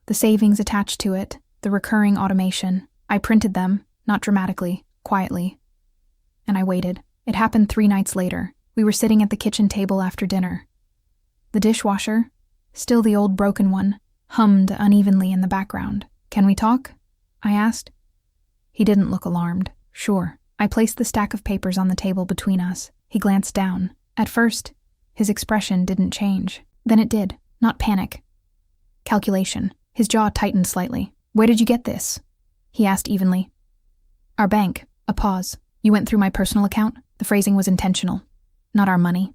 the savings attached to it, the recurring automation. I printed them, not dramatically, quietly. And I waited. It happened 3 nights later. We were sitting at the kitchen table after dinner. The dishwasher, still the old broken one, hummed unevenly in the background. "Can we talk?" I asked. He didn't look alarmed. "Sure." I placed the stack of papers on the table between us. He glanced down. At first, his expression didn't change. Then it did. Not panic. Calculation. His jaw tightened slightly. "Where did you get this?" he asked evenly. "Our bank." A pause. "You went through my personal account?" The phrasing was intentional. "Not our money."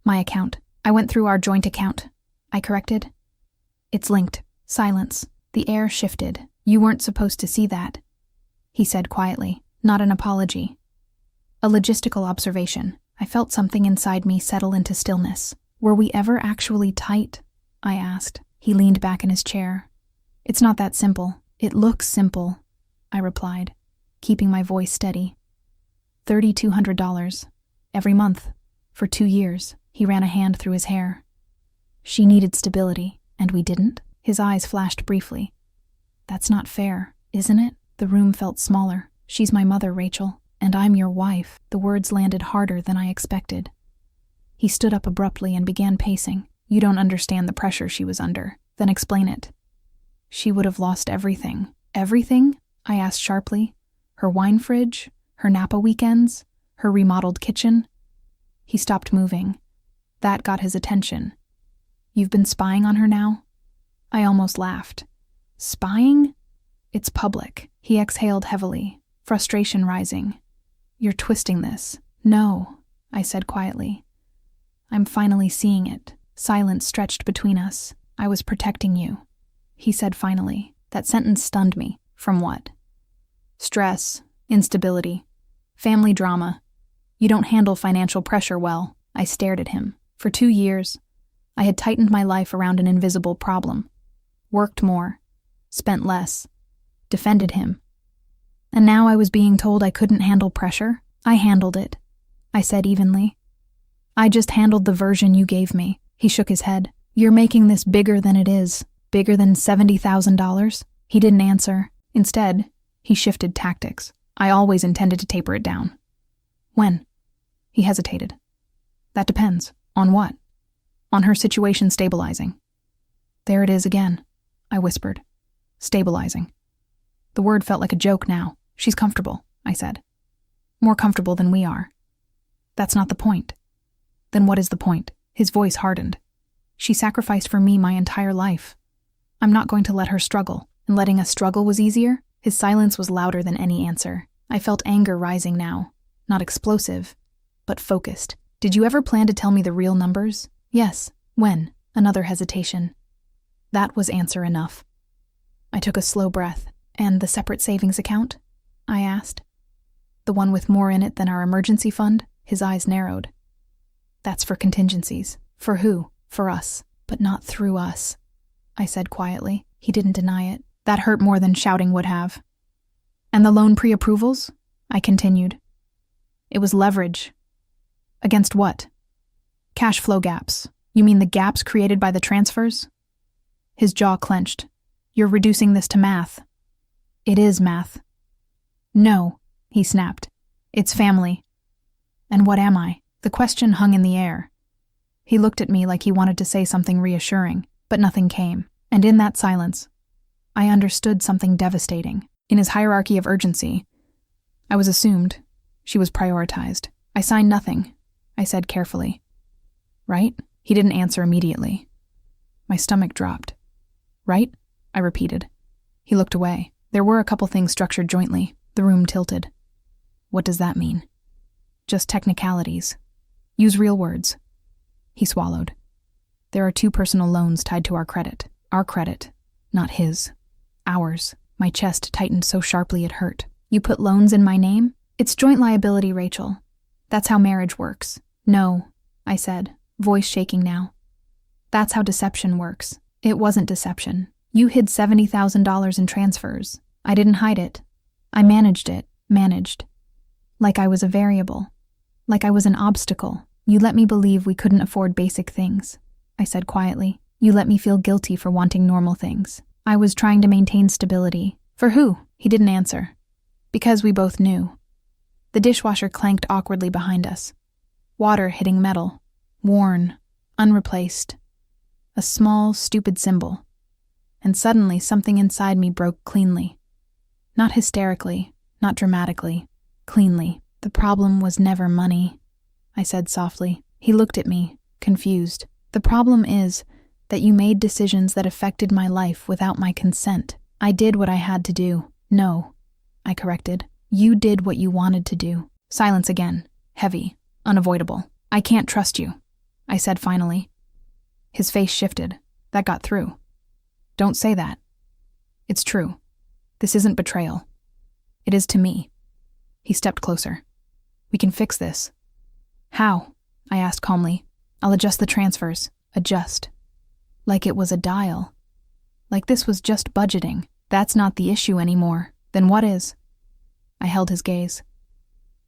"My account." "I went through our joint account," I corrected. "It's linked." Silence. The air shifted. "You weren't supposed to see that," he said quietly. Not an apology. A logistical observation. I felt something inside me settle into stillness. "Were we ever actually tight?" I asked. He leaned back in his chair. "It's not that simple." "It looks simple," I replied, keeping my voice steady. $3,200. Every month. For 2 years. He ran a hand through his hair. "She needed stability, and we didn't?" His eyes flashed briefly. "That's not fair, isn't it?" The room felt smaller. "She's my mother, Rachel, and I'm your wife." The words landed harder than I expected. He stood up abruptly and began pacing. "You don't understand the pressure she was under." "Then explain it." "She would have lost everything." "Everything?" I asked sharply. "Her wine fridge, her Napa weekends, her remodeled kitchen?" He stopped moving. That got his attention. "You've been spying on her now?" I almost laughed. "Spying? It's public." He exhaled heavily, frustration rising. "You're twisting this." "No," I said quietly. "I'm finally seeing it." Silence stretched between us. "I was protecting you," he said finally. That sentence stunned me. From what? Stress, instability, family drama. "You don't handle financial pressure well." I stared at him. For 2 years, I had tightened my life around an invisible problem. Worked more, spent less, defended him. And now I was being told I couldn't handle pressure. "I handled it," I said evenly. "I just handled the version you gave me." He shook his head. "You're making this bigger than it is. Bigger than $70,000? He didn't answer. Instead, he shifted tactics. "I always intended to taper it down." "When?" He hesitated. "That depends. On what?" "On her situation stabilizing." "There it is again," I whispered. "Stabilizing." The word felt like a joke now. "She's comfortable," I said. "More comfortable than we are." "That's not the point." "Then what is the point?" His voice hardened. "She sacrificed for me my entire life. I'm not going to let her struggle." "And letting us struggle was easier?" His silence was louder than any answer. I felt anger rising now. Not explosive, but focused. "Did you ever plan to tell me the real numbers?" "Yes." "When?" Another hesitation. That was answer enough. I took a slow breath. "And the separate savings account?" I asked. "The one with more in it than our emergency fund?" His eyes narrowed. "That's for contingencies." "For who?" "For us, but not through us," I said quietly. He didn't deny it. That hurt more than shouting would have. "And the loan pre-approvals?" I continued. "It was leverage." "Against what?" "Cash flow gaps." "You mean the gaps created by the transfers?" His jaw clenched. "You're reducing this to math." "It is math." "No," he snapped. "It's family." "And what am I?" The question hung in the air. He looked at me like he wanted to say something reassuring, but nothing came. And in that silence, I understood something devastating. In his hierarchy of urgency, I was assumed. She was prioritized. I signed nothing, I said carefully. Right? He didn't answer immediately. My stomach dropped. Right? I repeated. He looked away. There were a couple things structured jointly. The room tilted. What does that mean? Just technicalities. Use real words. He swallowed. There are 2 personal loans tied to our credit. Our credit, not his. Ours. My chest tightened so sharply it hurt. You put loans in my name? It's joint liability, Rachel. That's how marriage works. No, I said, voice shaking now. That's how deception works. It wasn't deception. You hid $70,000 in transfers. I didn't hide it. I managed it. Managed. Like I was a variable. Like I was an obstacle. You let me believe we couldn't afford basic things, I said quietly. You let me feel guilty for wanting normal things. I was trying to maintain stability. For who? He didn't answer. Because we both knew. The dishwasher clanked awkwardly behind us. Water hitting metal. Worn. Unreplaced. A small, stupid symbol. And suddenly something inside me broke cleanly. Not hysterically, not dramatically. Cleanly. The problem was never money, I said softly. He looked at me, confused. The problem is that you made decisions that affected my life without my consent. I did what I had to do. No, I corrected. You did what you wanted to do. Silence again. Heavy. Unavoidable. I can't trust you, I said finally. His face shifted. That got through. Don't say that. It's true. This isn't betrayal. It is to me. He stepped closer. We can fix this. How? I asked calmly. I'll adjust the transfers. Adjust. Like it was a dial. Like this was just budgeting. That's not the issue anymore. Then what is? I held his gaze.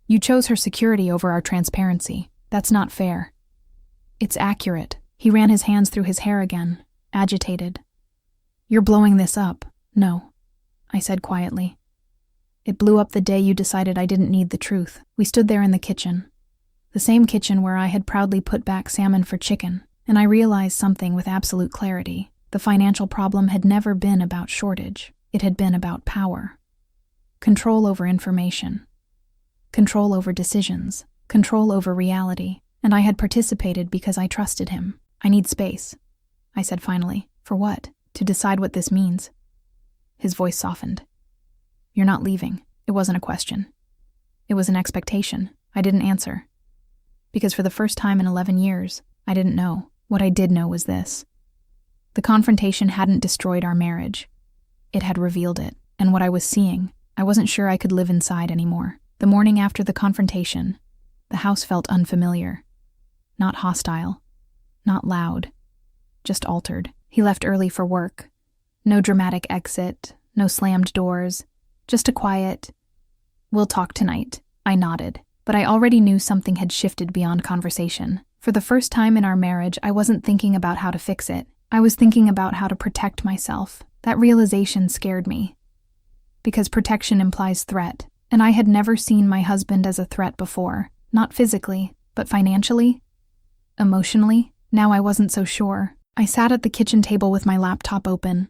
You chose her security over our transparency. That's not fair. It's accurate. He ran his hands through his hair again, agitated. You're blowing this up. No, I said quietly. It blew up the day you decided I didn't need the truth. We stood there in the kitchen. The same kitchen where I had proudly put back salmon for chicken, and I realized something with absolute clarity. The financial problem had never been about shortage. It had been about power. Control over information. Control over decisions. Control over reality. And I had participated because I trusted him. I need space, I said finally. For what? To decide what this means. His voice softened. You're not leaving. It wasn't a question. It was an expectation. I didn't answer. Because for the first time in 11 years, I didn't know. What I did know was this. The confrontation hadn't destroyed our marriage. It had revealed it. And what I was seeing, I wasn't sure I could live inside anymore. The morning after the confrontation, the house felt unfamiliar. Not hostile. Not loud. Just altered. He left early for work. No dramatic exit. No slammed doors. Just a quiet, "We'll talk tonight." I nodded. But I already knew something had shifted beyond conversation. For the first time in our marriage, I wasn't thinking about how to fix it. I was thinking about how to protect myself. That realization scared me. Because protection implies threat, and I had never seen my husband as a threat before. Not physically, but financially, emotionally. Now I wasn't so sure. I sat at the kitchen table with my laptop open,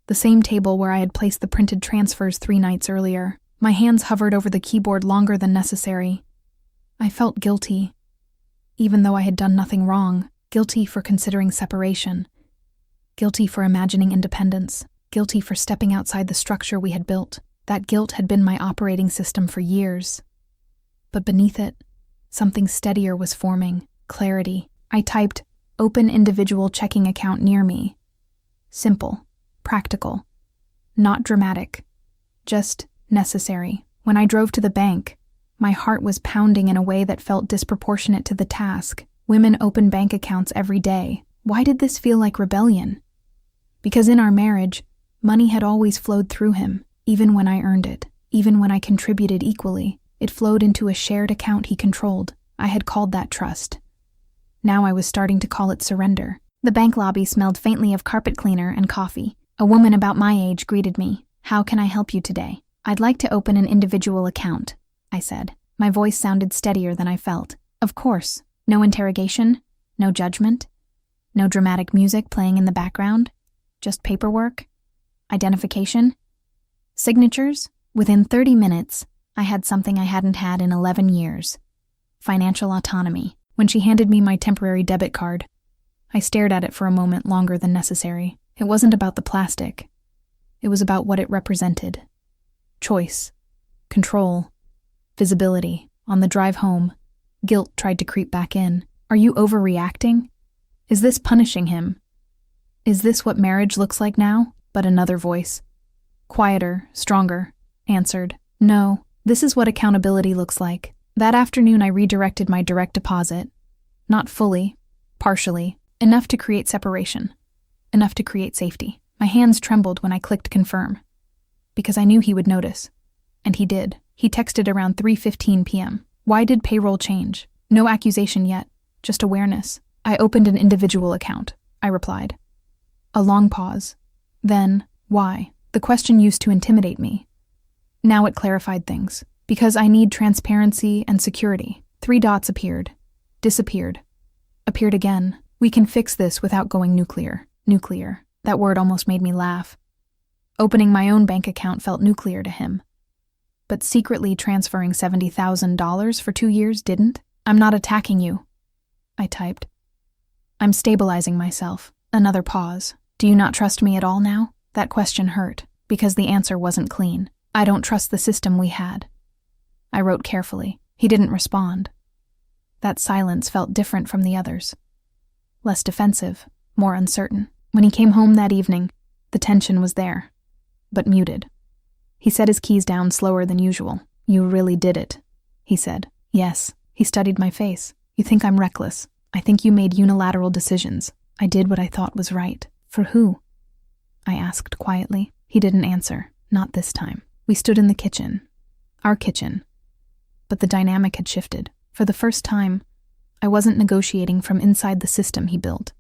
the same table where I had placed the printed transfers 3 nights earlier. My hands hovered over the keyboard longer than necessary. I felt guilty, even though I had done nothing wrong. Guilty for considering separation. Guilty for imagining independence. Guilty for stepping outside the structure we had built. That guilt had been my operating system for years. But beneath it, something steadier was forming. Clarity. I typed, "Open individual checking account near me." Simple. Practical. Not dramatic. Just necessary. When I drove to the bank, my heart was pounding in a way that felt disproportionate to the task. Women open bank accounts every day. Why did this feel like rebellion? Because in our marriage, money had always flowed through him, even when I earned it, even when I contributed equally. It flowed into a shared account he controlled. I had called that trust. Now I was starting to call it surrender. The bank lobby smelled faintly of carpet cleaner and coffee. A woman about my age greeted me. "How can I help you today?" "I'd like to open an individual account," I said. My voice sounded steadier than I felt. Of course. No interrogation, no judgment, no dramatic music playing in the background. Just paperwork? Identification? Signatures? Within 30 minutes, I had something I hadn't had in 11 years. Financial autonomy. When she handed me my temporary debit card, I stared at it for a moment longer than necessary. It wasn't about the plastic. It was about what it represented. Choice. Control. Visibility. On the drive home, guilt tried to creep back in. Are you overreacting? Is this punishing him? Is this what marriage looks like now? But another voice, quieter, stronger, answered, no, this is what accountability looks like. That afternoon I redirected my direct deposit. Not fully, partially, enough to create separation, enough to create safety. My hands trembled when I clicked confirm, because I knew he would notice. And he did. He texted around 3:15 p.m. Why did payroll change? No accusation yet, just awareness. I opened an individual account, I replied. A long pause. Then, why? The question used to intimidate me. Now it clarified things. Because I need transparency and security. 3 dots appeared. Disappeared. Appeared again. We can fix this without going nuclear. Nuclear. That word almost made me laugh. Opening my own bank account felt nuclear to him. But secretly transferring $70,000 for 2 years didn't? I'm not attacking you, I typed. I'm stabilizing myself. Another pause. Do you not trust me at all now? That question hurt, because the answer wasn't clean. I don't trust the system we had. I wrote carefully. He didn't respond. That silence felt different from the others. Less defensive, more uncertain. When he came home that evening, the tension was there, but muted. He set his keys down slower than usual. You really did it, he said. Yes. He studied my face. You think I'm reckless. I think you made unilateral decisions. I did what I thought was right. For who? I asked quietly. He didn't answer. Not this time. We stood in the kitchen. Our kitchen. But the dynamic had shifted. For the first time, I wasn't negotiating from inside the system he built.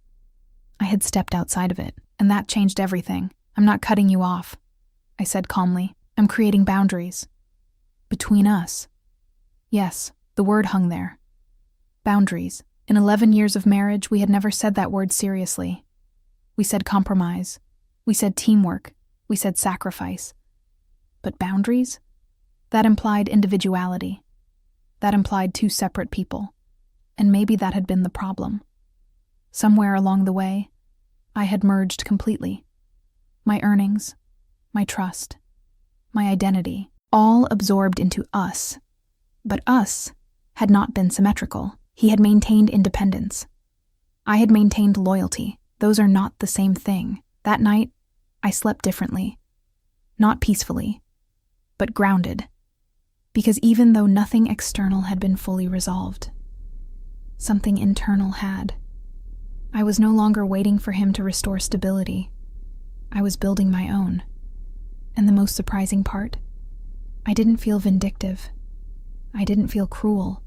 I had stepped outside of it, and that changed everything. I'm not cutting you off, I said calmly. I'm creating boundaries. Between us. Yes, the word hung there. Boundaries. In 11 years of marriage, we had never said that word seriously. We said compromise. We said teamwork. We said sacrifice. But boundaries? That implied individuality. That implied 2 separate people. And maybe that had been the problem. Somewhere along the way, I had merged completely. My earnings, my trust, my identity, all absorbed into us. But us had not been symmetrical. He had maintained independence. I had maintained loyalty. Those are not the same thing. That night, I slept differently. Not peacefully, but grounded. Because even though nothing external had been fully resolved, something internal had. I was no longer waiting for him to restore stability. I was building my own. And the most surprising part? I didn't feel vindictive. I didn't feel cruel.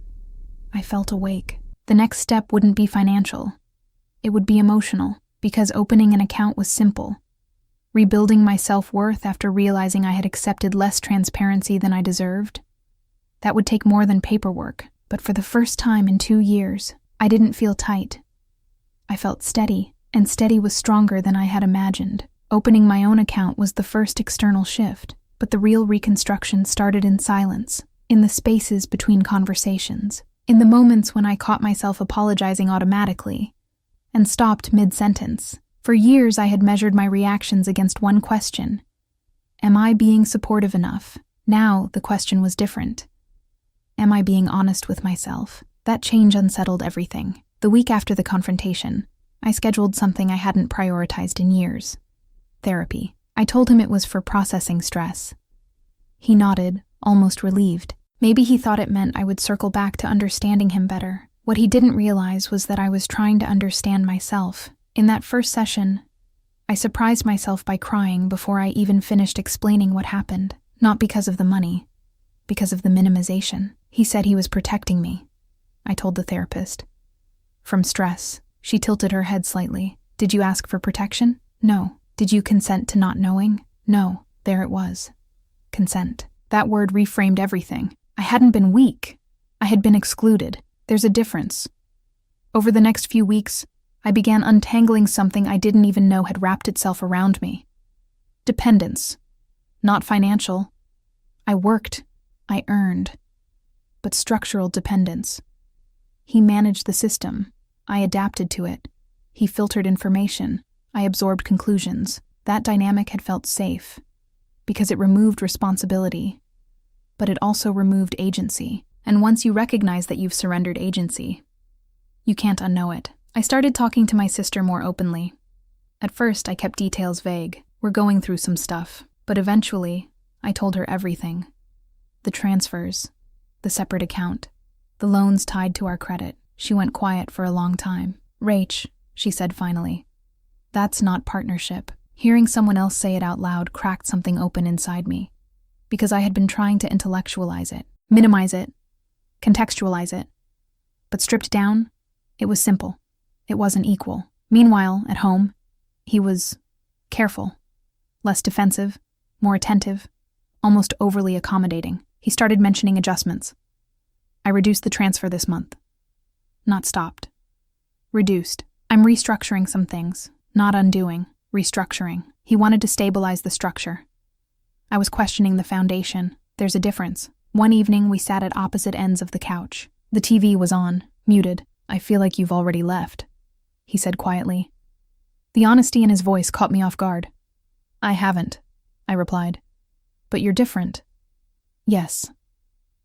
I felt awake. The next step wouldn't be financial. It would be emotional, because opening an account was simple. Rebuilding my self-worth after realizing I had accepted less transparency than I deserved. That would take more than paperwork, but for the first time in 2 years, I didn't feel tight. I felt steady, and steady was stronger than I had imagined. Opening my own account was the first external shift, but the real reconstruction started in silence, in the spaces between conversations, in the moments when I caught myself apologizing automatically and stopped mid-sentence. For years I had measured my reactions against one question. Am I being supportive enough? Now the question was different. Am I being honest with myself? That change unsettled everything. The week after the confrontation, I scheduled something I hadn't prioritized in years. Therapy. I told him it was for processing stress. He nodded, almost relieved. Maybe he thought it meant I would circle back to understanding him better. What he didn't realize was that I was trying to understand myself. In that first session, I surprised myself by crying before I even finished explaining what happened. Not because of the money, because of the minimization. He said he was protecting me, I told the therapist. From stress. She tilted her head slightly. Did you ask for protection? No. Did you consent to not knowing? No. There it was. Consent. That word reframed everything. I hadn't been weak. I had been excluded. There's a difference. Over the next few weeks, I began untangling something I didn't even know had wrapped itself around me. Dependence. Not financial. I worked. I earned. But structural dependence. He managed the system. I adapted to it. He filtered information. I absorbed conclusions. That dynamic had felt safe, because it removed responsibility. But it also removed agency. And once you recognize that you've surrendered agency, you can't unknow it. I started talking to my sister more openly. At first, I kept details vague. We're going through some stuff. But eventually, I told her everything. The transfers, the separate account, the loans tied to our credit. She went quiet for a long time. "Rach," she said finally, "that's not partnership." Hearing someone else say it out loud cracked something open inside me, because I had been trying to intellectualize it, minimize it, contextualize it. But stripped down, it was simple. It wasn't equal. Meanwhile, at home, he was careful, less defensive, more attentive, almost overly accommodating. He started mentioning adjustments. I reduced the transfer this month. Not stopped. Reduced. I'm restructuring some things, not undoing, restructuring. He wanted to stabilize the structure. I was questioning the foundation. There's a difference. One evening, we sat at opposite ends of the couch. The TV was on, muted. "I feel like you've already left," he said quietly. The honesty in his voice caught me off guard. "I haven't," I replied. "But you're different." "Yes."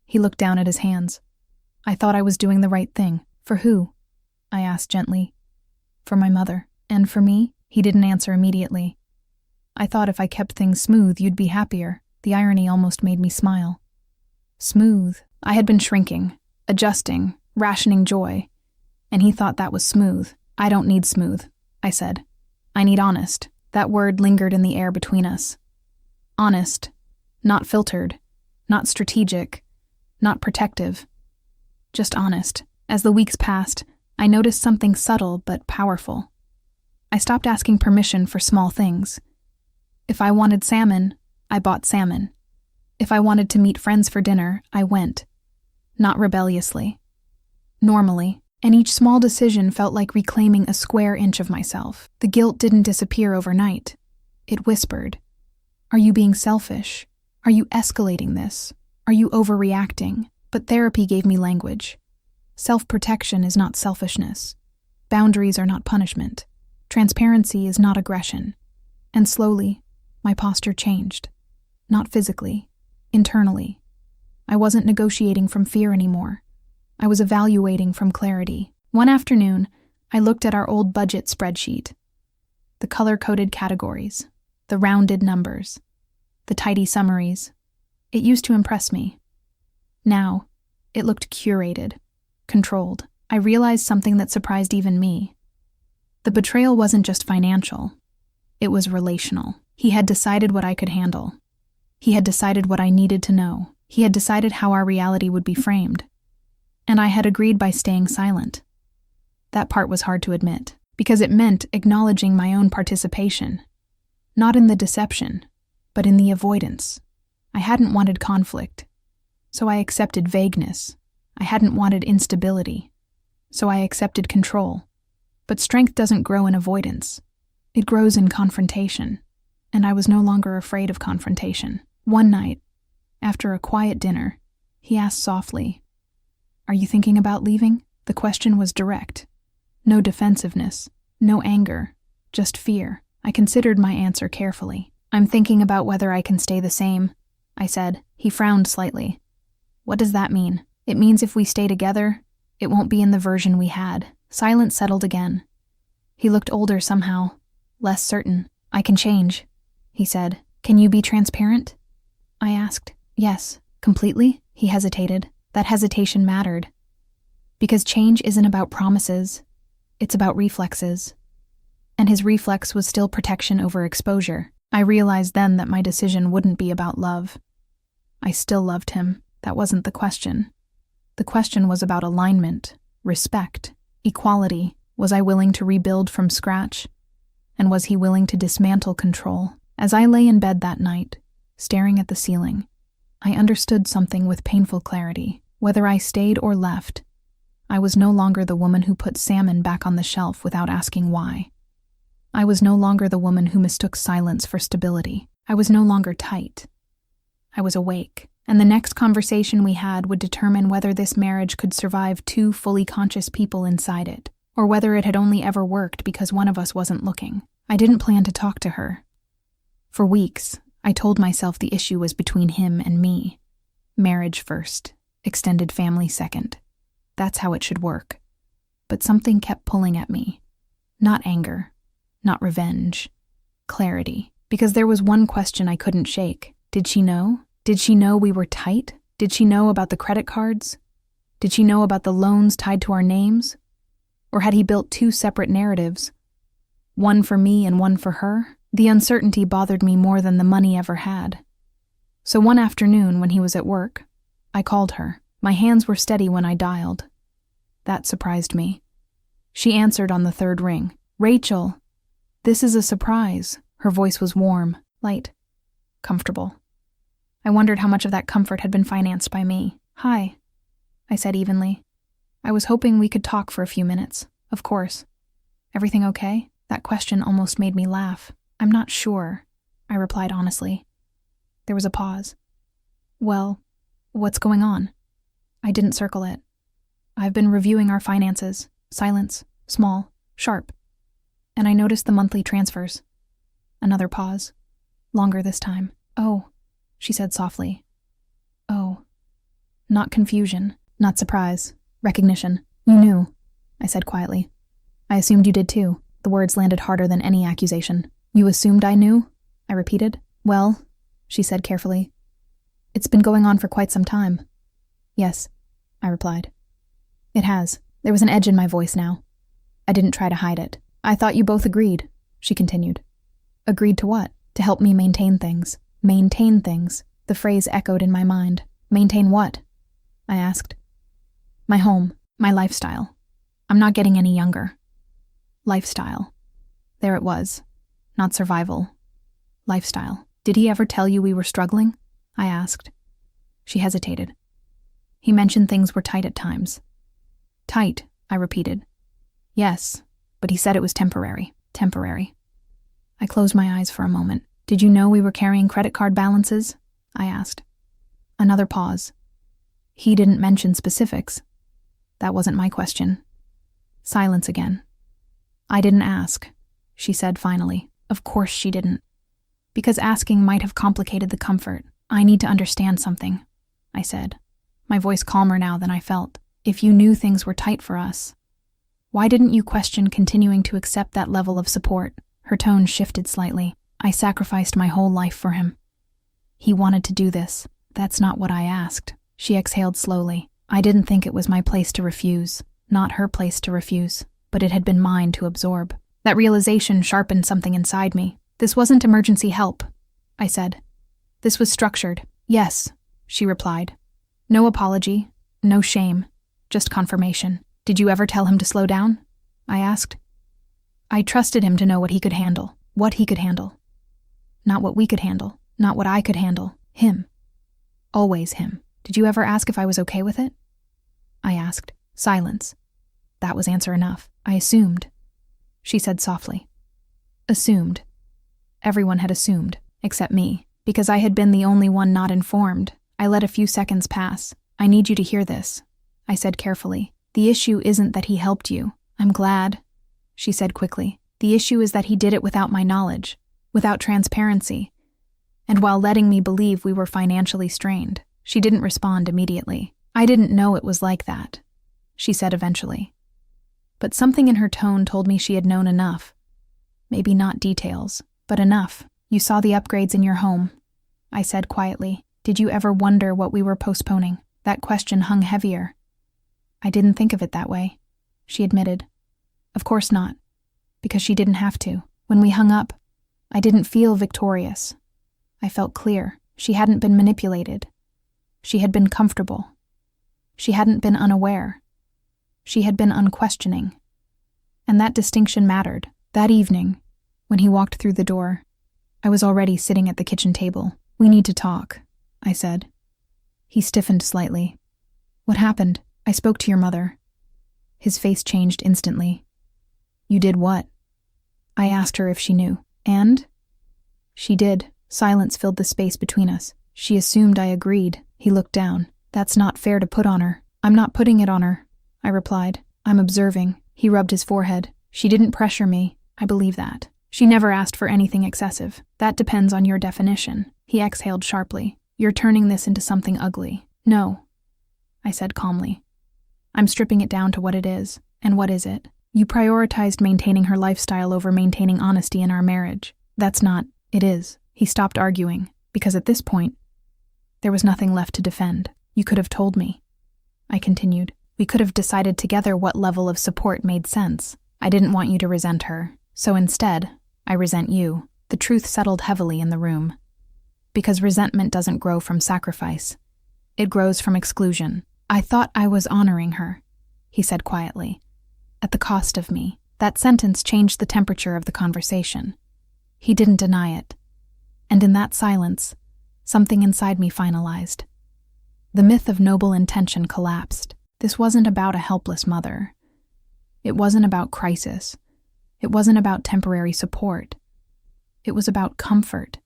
He looked down at his hands. "I thought I was doing the right thing." "For who?" I asked gently. "For my mother." "And for me?" He didn't answer immediately. "I thought if I kept things smooth, you'd be happier." The irony almost made me smile. Smooth. I had been shrinking, adjusting, rationing joy, and he thought that was smooth. "I don't need smooth," I said. "I need honest." That word lingered in the air between us. Honest. Not filtered. Not strategic. Not protective. Just honest. As the weeks passed, I noticed something subtle but powerful. I stopped asking permission for small things. If I wanted salmon, I bought salmon. If I wanted to meet friends for dinner, I went. Not rebelliously. Normally. And each small decision felt like reclaiming a square inch of myself. The guilt didn't disappear overnight. It whispered, "Are you being selfish? Are you escalating this? Are you overreacting?" But therapy gave me language. Self-protection is not selfishness. Boundaries are not punishment. Transparency is not aggression. And slowly, my posture changed. Not physically, internally. I wasn't negotiating from fear anymore. I was evaluating from clarity. One afternoon, I looked at our old budget spreadsheet. The color-coded categories, the rounded numbers, the tidy summaries. It used to impress me. Now, it looked curated, controlled. I realized something that surprised even me. The betrayal wasn't just financial. It was relational. He had decided what I could handle. He had decided what I needed to know. He had decided how our reality would be framed. And I had agreed by staying silent. That part was hard to admit, because it meant acknowledging my own participation. Not in the deception, but in the avoidance. I hadn't wanted conflict, so I accepted vagueness. I hadn't wanted instability, so I accepted control. But strength doesn't grow in avoidance. It grows in confrontation, and I was no longer afraid of confrontation. One night, after a quiet dinner, he asked softly, "Are you thinking about leaving?" The question was direct. No defensiveness, no anger, just fear. I considered my answer carefully. "I'm thinking about whether I can stay the same," I said. He frowned slightly. "What does that mean?" "It means if we stay together, it won't be in the version we had." Silence settled again. He looked older somehow, less certain. "I can change," he said. "Can you be transparent?" I asked. "Yes, completely?" He hesitated. That hesitation mattered. Because change isn't about promises, it's about reflexes. And his reflex was still protection over exposure. I realized then that my decision wouldn't be about love. I still loved him. That wasn't the question. The question was about alignment, respect, equality. Was I willing to rebuild from scratch? And was he willing to dismantle control? As I lay in bed that night, staring at the ceiling, I understood something with painful clarity. Whether I stayed or left, I was no longer the woman who put salmon back on the shelf without asking why. I was no longer the woman who mistook silence for stability. I was no longer tight. I was awake, and the next conversation we had would determine whether this marriage could survive two fully conscious people inside it, or whether it had only ever worked because one of us wasn't looking. I didn't plan to talk to her. For weeks, I told myself the issue was between him and me. Marriage first, extended family second. That's how it should work. But something kept pulling at me. Not anger, not revenge, clarity. Because there was one question I couldn't shake. Did she know? Did she know we were tight? Did she know about the credit cards? Did she know about the loans tied to our names? Or had he built two separate narratives? One for me and one for her? The uncertainty bothered me more than the money ever had. So one afternoon when he was at work, I called her. My hands were steady when I dialed. That surprised me. She answered on the third ring. "Rachel, this is a surprise." Her voice was warm, light, comfortable. I wondered how much of that comfort had been financed by me. "Hi," I said evenly. "I was hoping we could talk for a few minutes." "Of course." "Everything okay?" That question almost made me laugh. "I'm not sure," I replied honestly. There was a pause. "Well, what's going on?" I didn't circle it. "I've been reviewing our finances. Silence, small, sharp. And I noticed the monthly transfers." Another pause. Longer this time. "Oh," she said softly. "Oh." Not confusion, not surprise, recognition. "You knew," I said quietly. "I assumed you did too." The words landed harder than any accusation. "You assumed I knew?" I repeated. "Well," she said carefully, "it's been going on for quite some time." "Yes," I replied. "It has." There was an edge in my voice now. I didn't try to hide it. "I thought you both agreed," she continued. "Agreed to what?" "To help me maintain things." Maintain things. The phrase echoed in my mind. Maintain what? I asked. "My home, my lifestyle. I'm not getting any younger." Lifestyle. There it was. Not survival. Lifestyle. "Did he ever tell you we were struggling?" I asked. She hesitated. "He mentioned things were tight at times." "Tight," I repeated. "Yes, but he said it was temporary." Temporary. I closed my eyes for a moment. "Did you know we were carrying credit card balances?" I asked. Another pause. "He didn't mention specifics." That wasn't my question. Silence again. "I didn't ask," she said finally. Of course she didn't. Because asking might have complicated the comfort. "I need to understand something," I said, my voice calmer now than I felt. "If you knew things were tight for us, why didn't you question continuing to accept that level of support?" Her tone shifted slightly. "I sacrificed my whole life for him. He wanted to do this. That's not what I asked." She exhaled slowly. "I didn't think it was my place to refuse. Not her place to refuse, but it had been mine to absorb." That realization sharpened something inside me. "This wasn't emergency help," I said. "This was structured." "Yes," she replied. "No apology, no shame, just confirmation." "Did you ever tell him to slow down?" I asked. I trusted him to know what he could handle. What he could handle. Not what we could handle. Not what I could handle. Him. Always him. "Did you ever ask if I was okay with it?" I asked. Silence. That was answer enough. "I assumed," she said softly. Assumed. Everyone had assumed, except me, because I had been the only one not informed. I let a few seconds pass. "I need you to hear this," I said carefully. "The issue isn't that he helped you. I'm glad," she said quickly. "The issue is that he did it without my knowledge, without transparency, and while letting me believe we were financially strained." She didn't respond immediately. "I didn't know it was like that," she said eventually. But something in her tone told me she had known enough. Maybe not details, but enough. "You saw the upgrades in your home," I said quietly. "Did you ever wonder what we were postponing?" That question hung heavier. "I didn't think of it that way," she admitted. Of course not, because she didn't have to. When we hung up, I didn't feel victorious. I felt clear. She hadn't been manipulated. She had been comfortable. She hadn't been unaware. She had been unquestioning. And that distinction mattered. That evening, when he walked through the door, I was already sitting at the kitchen table. "We need to talk," I said. He stiffened slightly. "What happened?" "I spoke to your mother." His face changed instantly. You did what? I asked her if she knew. And? She did. Silence filled the space between us. She assumed I agreed. He looked down. That's not fair to put on her. I'm not putting it on her, I replied. I'm observing. He rubbed his forehead. She didn't pressure me. I believe that. She never asked for anything excessive. That depends on your definition. He exhaled sharply. You're turning this into something ugly. No, I said calmly. I'm stripping it down to what it is. And what is it? You prioritized maintaining her lifestyle over maintaining honesty in our marriage. That's not, it is. He stopped arguing, because at this point, there was nothing left to defend. You could have told me, I continued. We could have decided together what level of support made sense. I didn't want you to resent her, so instead, I resent you. The truth settled heavily in the room. Because resentment doesn't grow from sacrifice. It grows from exclusion. I thought I was honoring her, he said quietly. At the cost of me. That sentence changed the temperature of the conversation. He didn't deny it. And in that silence, something inside me finalized. The myth of noble intention collapsed. This wasn't about a helpless mother. It wasn't about crisis. It wasn't about temporary support. It was about comfort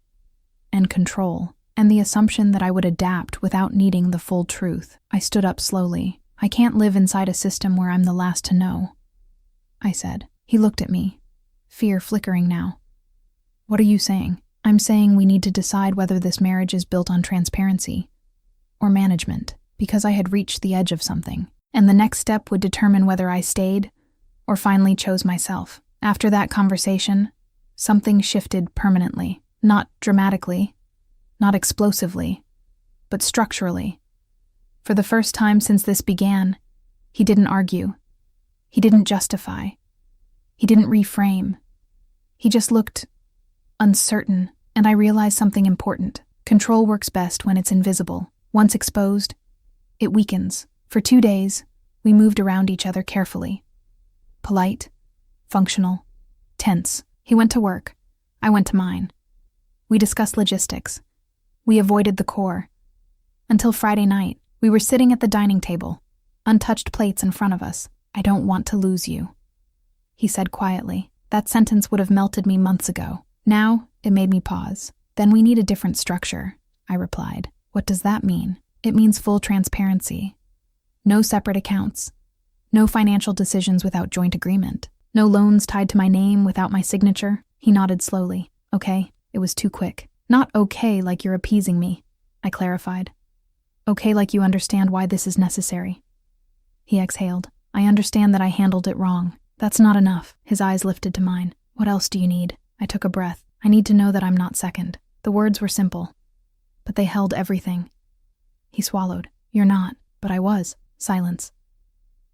and control, and the assumption that I would adapt without needing the full truth. I stood up slowly. I can't live inside a system where I'm the last to know, I said. He looked at me, fear flickering now. What are you saying? I'm saying we need to decide whether this marriage is built on transparency or management, because I had reached the edge of something, and the next step would determine whether I stayed or finally chose myself. After that conversation, something shifted permanently, not dramatically, not explosively, but structurally. For the first time since this began, he didn't argue. He didn't justify. He didn't reframe. He just looked uncertain, and I realized something important. Control works best when it's invisible. Once exposed, it weakens. For 2 days, we moved around each other carefully. Polite, functional, tense. He went to work. I went to mine. We discussed logistics. We avoided the core. Until Friday night, we were sitting at the dining table, untouched plates in front of us. I don't want to lose you, he said quietly. That sentence would have melted me months ago. Now, it made me pause. Then we need a different structure, I replied. What does that mean? It means full transparency. No separate accounts. No financial decisions without joint agreement. No loans tied to my name without my signature. He nodded slowly. Okay, it was too quick. Not okay like you're appeasing me, I clarified. Okay like you understand why this is necessary. He exhaled. I understand that I handled it wrong. That's not enough. His eyes lifted to mine. What else do you need? I took a breath. I need to know that I'm not second. The words were simple, but they held everything. He swallowed. You're not, but I was. Silence.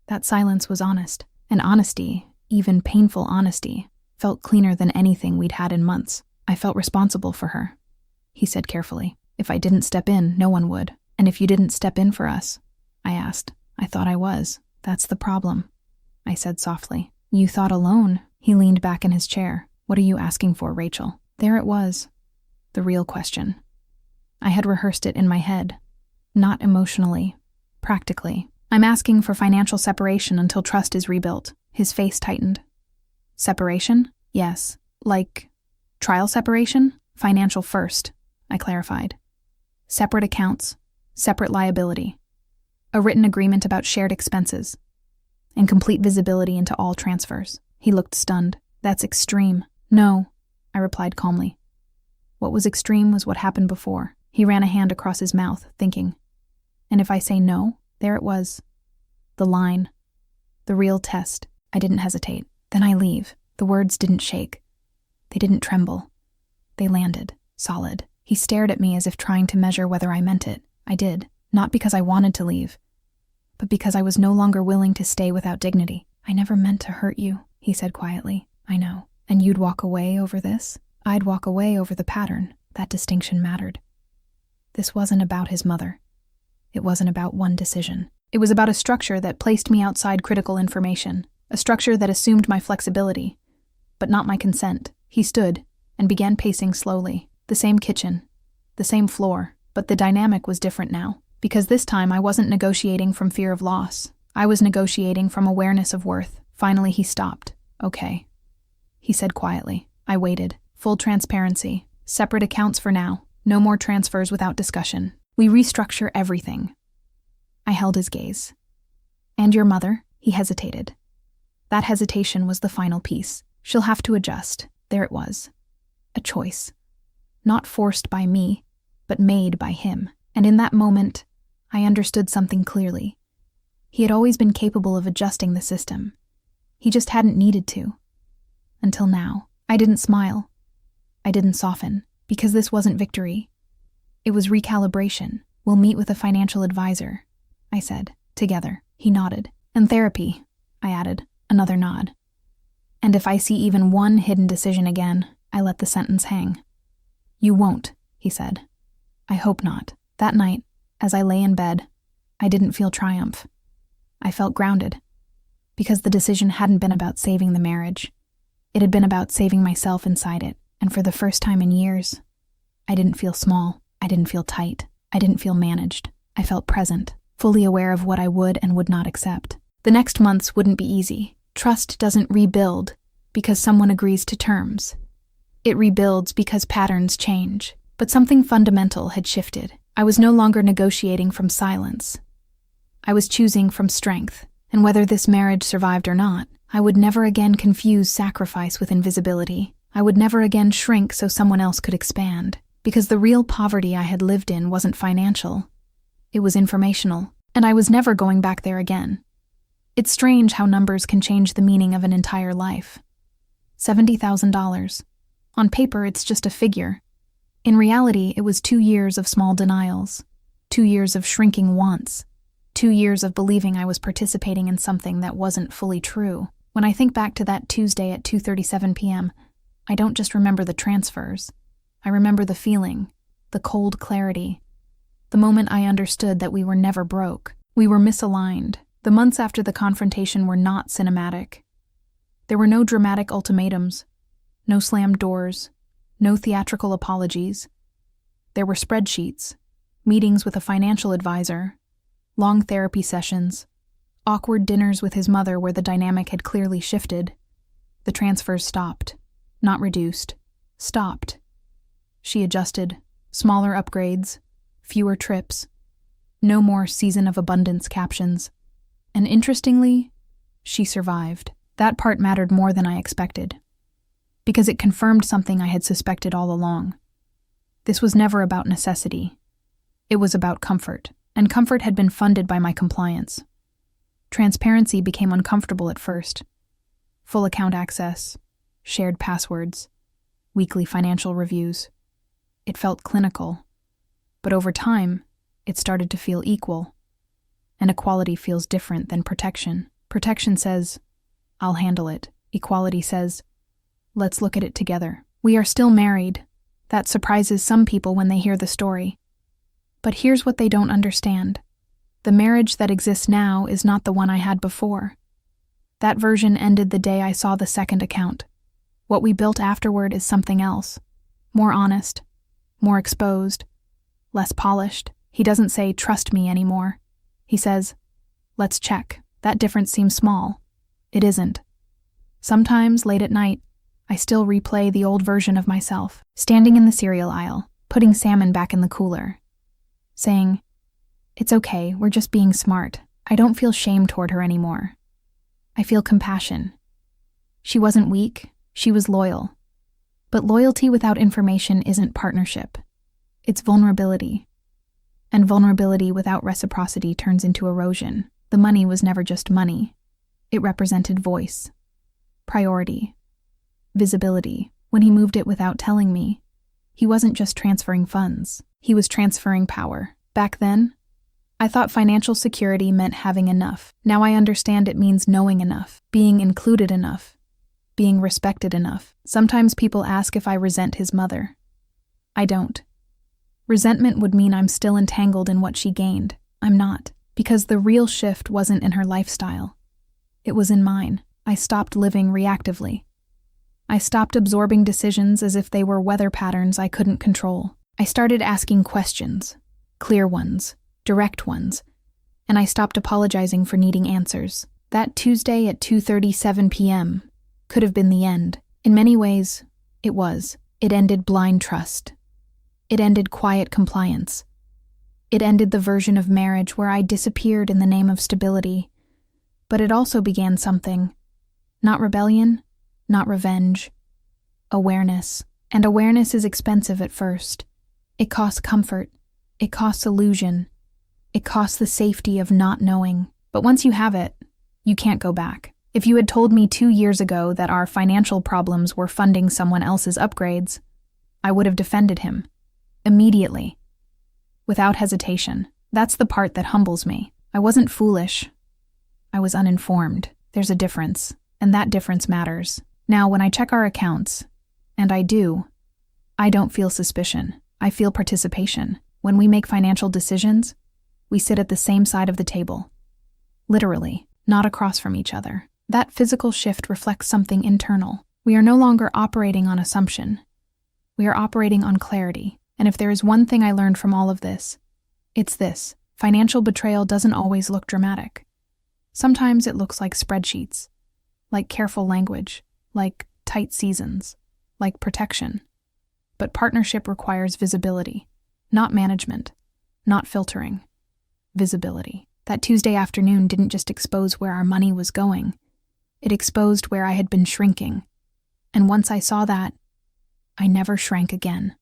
That silence was honest, and honesty, even painful honesty, felt cleaner than anything we'd had in months. I felt responsible for her, he said carefully. If I didn't step in, no one would. And if you didn't step in for us? I asked. I thought I was. That's the problem, I said softly. You thought alone. He leaned back in his chair. What are you asking for, Rachel? There it was. The real question. I had rehearsed it in my head. Not emotionally. Practically. I'm asking for financial separation until trust is rebuilt. His face tightened. Separation? Yes. Like trial separation? Financial first, I clarified. Separate accounts. Separate liability. A written agreement about shared expenses. And complete visibility into all transfers. He looked stunned. That's extreme. No, I replied calmly. What was extreme was what happened before. He ran a hand across his mouth, thinking. And if I say no, there it was. The line. The real test. I didn't hesitate. Then I leave. The words didn't shake. They didn't tremble. They landed, solid. He stared at me as if trying to measure whether I meant it. I did. Not because I wanted to leave, but because I was no longer willing to stay without dignity. I never meant to hurt you, he said quietly. I know. And you'd walk away over this? I'd walk away over the pattern. That distinction mattered. This wasn't about his mother. It wasn't about one decision. It was about a structure that placed me outside critical information, a structure that assumed my flexibility, but not my consent. He stood and began pacing slowly. The same kitchen, the same floor, but the dynamic was different now. Because this time I wasn't negotiating from fear of loss. I was negotiating from awareness of worth. Finally, he stopped. Okay, he said quietly. I waited. Full transparency. Separate accounts for now. No more transfers without discussion. We restructure everything. I held his gaze. And your mother? He hesitated. That hesitation was the final piece. She'll have to adjust. There it was. A choice. Not forced by me, but made by him. And in that moment, I understood something clearly. He had always been capable of adjusting the system. He just hadn't needed to. Until now. I didn't smile. I didn't soften, because this wasn't victory. It was recalibration. We'll meet with a financial advisor, I said, together. He nodded. And therapy, I added, another nod. And if I see even one hidden decision again, I let the sentence hang. You won't, he said. I hope not. That night, as I lay in bed, I didn't feel triumph. I felt grounded, because the decision hadn't been about saving the marriage. It had been about saving myself inside it, and for the first time in years, I didn't feel small, I didn't feel tight, I didn't feel managed. I felt present, fully aware of what I would and would not accept. The next months wouldn't be easy. Trust doesn't rebuild because someone agrees to terms. It rebuilds because patterns change. But something fundamental had shifted. I was no longer negotiating from silence. I was choosing from strength, and whether this marriage survived or not, I would never again confuse sacrifice with invisibility. I would never again shrink so someone else could expand, because the real poverty I had lived in wasn't financial. It was informational, and I was never going back there again. It's strange how numbers can change the meaning of an entire life. $70,000. On paper, it's just a figure. In reality, it was 2 years of small denials, 2 years of shrinking wants, 2 years of believing I was participating in something that wasn't fully true. When I think back to that Tuesday at 2:37 p.m., I don't just remember the transfers. I remember the feeling, the cold clarity, the moment I understood that we were never broke. We were misaligned. The months after the confrontation were not cinematic. There were no dramatic ultimatums, no slammed doors, no theatrical apologies. There were spreadsheets, meetings with a financial advisor, long therapy sessions, awkward dinners with his mother where the dynamic had clearly shifted. The transfers stopped, not reduced, stopped. She adjusted, smaller upgrades, fewer trips, no more season of abundance captions. And interestingly, she survived. That part mattered more than I expected, because it confirmed something I had suspected all along. This was never about necessity. It was about comfort, and comfort had been funded by my compliance. Transparency became uncomfortable at first. Full account access, shared passwords, weekly financial reviews. It felt clinical, but over time, it started to feel equal. And equality feels different than protection. Protection says, I'll handle it. Equality says, let's look at it together. We are still married. That surprises some people when they hear the story. But here's what they don't understand. The marriage that exists now is not the one I had before. That version ended the day I saw the second account. What we built afterward is something else. More honest, more exposed, less polished. He doesn't say, trust me anymore. He says, let's check. That difference seems small. It isn't. Sometimes, late at night, I still replay the old version of myself, standing in the cereal aisle, putting salmon back in the cooler, saying, it's okay, we're just being smart. I don't feel shame toward her anymore. I feel compassion. She wasn't weak, she was loyal. But loyalty without information isn't partnership. It's vulnerability. And vulnerability without reciprocity turns into erosion. The money was never just money. It represented voice, priority, visibility. When he moved it without telling me, he wasn't just transferring funds. He was transferring power. Back then, I thought financial security meant having enough. Now I understand it means knowing enough, being included enough, being respected enough. Sometimes people ask if I resent his mother. I don't. Resentment would mean I'm still entangled in what she gained. I'm not, because the real shift wasn't in her lifestyle. It was in mine. I stopped living reactively. I stopped absorbing decisions as if they were weather patterns I couldn't control. I started asking questions, clear ones, direct ones, and I stopped apologizing for needing answers. That Tuesday at 2:37 p.m. could have been the end. In many ways, it was. It ended blind trust. It ended quiet compliance. It ended the version of marriage where I disappeared in the name of stability. But it also began something. Not rebellion, not revenge. Awareness. And awareness is expensive at first. It costs comfort. It costs illusion. It costs the safety of not knowing. But once you have it, you can't go back. If you had told me 2 years ago that our financial problems were funding someone else's upgrades, I would have defended him. Immediately. Without hesitation. That's the part that humbles me. I wasn't foolish. I was uninformed. There's a difference, and that difference matters. Now, when I check our accounts, and I do, I don't feel suspicion. I feel participation. When we make financial decisions, we sit at the same side of the table. Literally, not across from each other. That physical shift reflects something internal. We are no longer operating on assumption. We are operating on clarity. And if there is one thing I learned from all of this, it's this. Financial betrayal doesn't always look dramatic. Sometimes it looks like spreadsheets, like careful language, like tight seasons, like protection. But partnership requires visibility, not management, not filtering. Visibility. That Tuesday afternoon didn't just expose where our money was going. It exposed where I had been shrinking. And once I saw that, I never shrank again.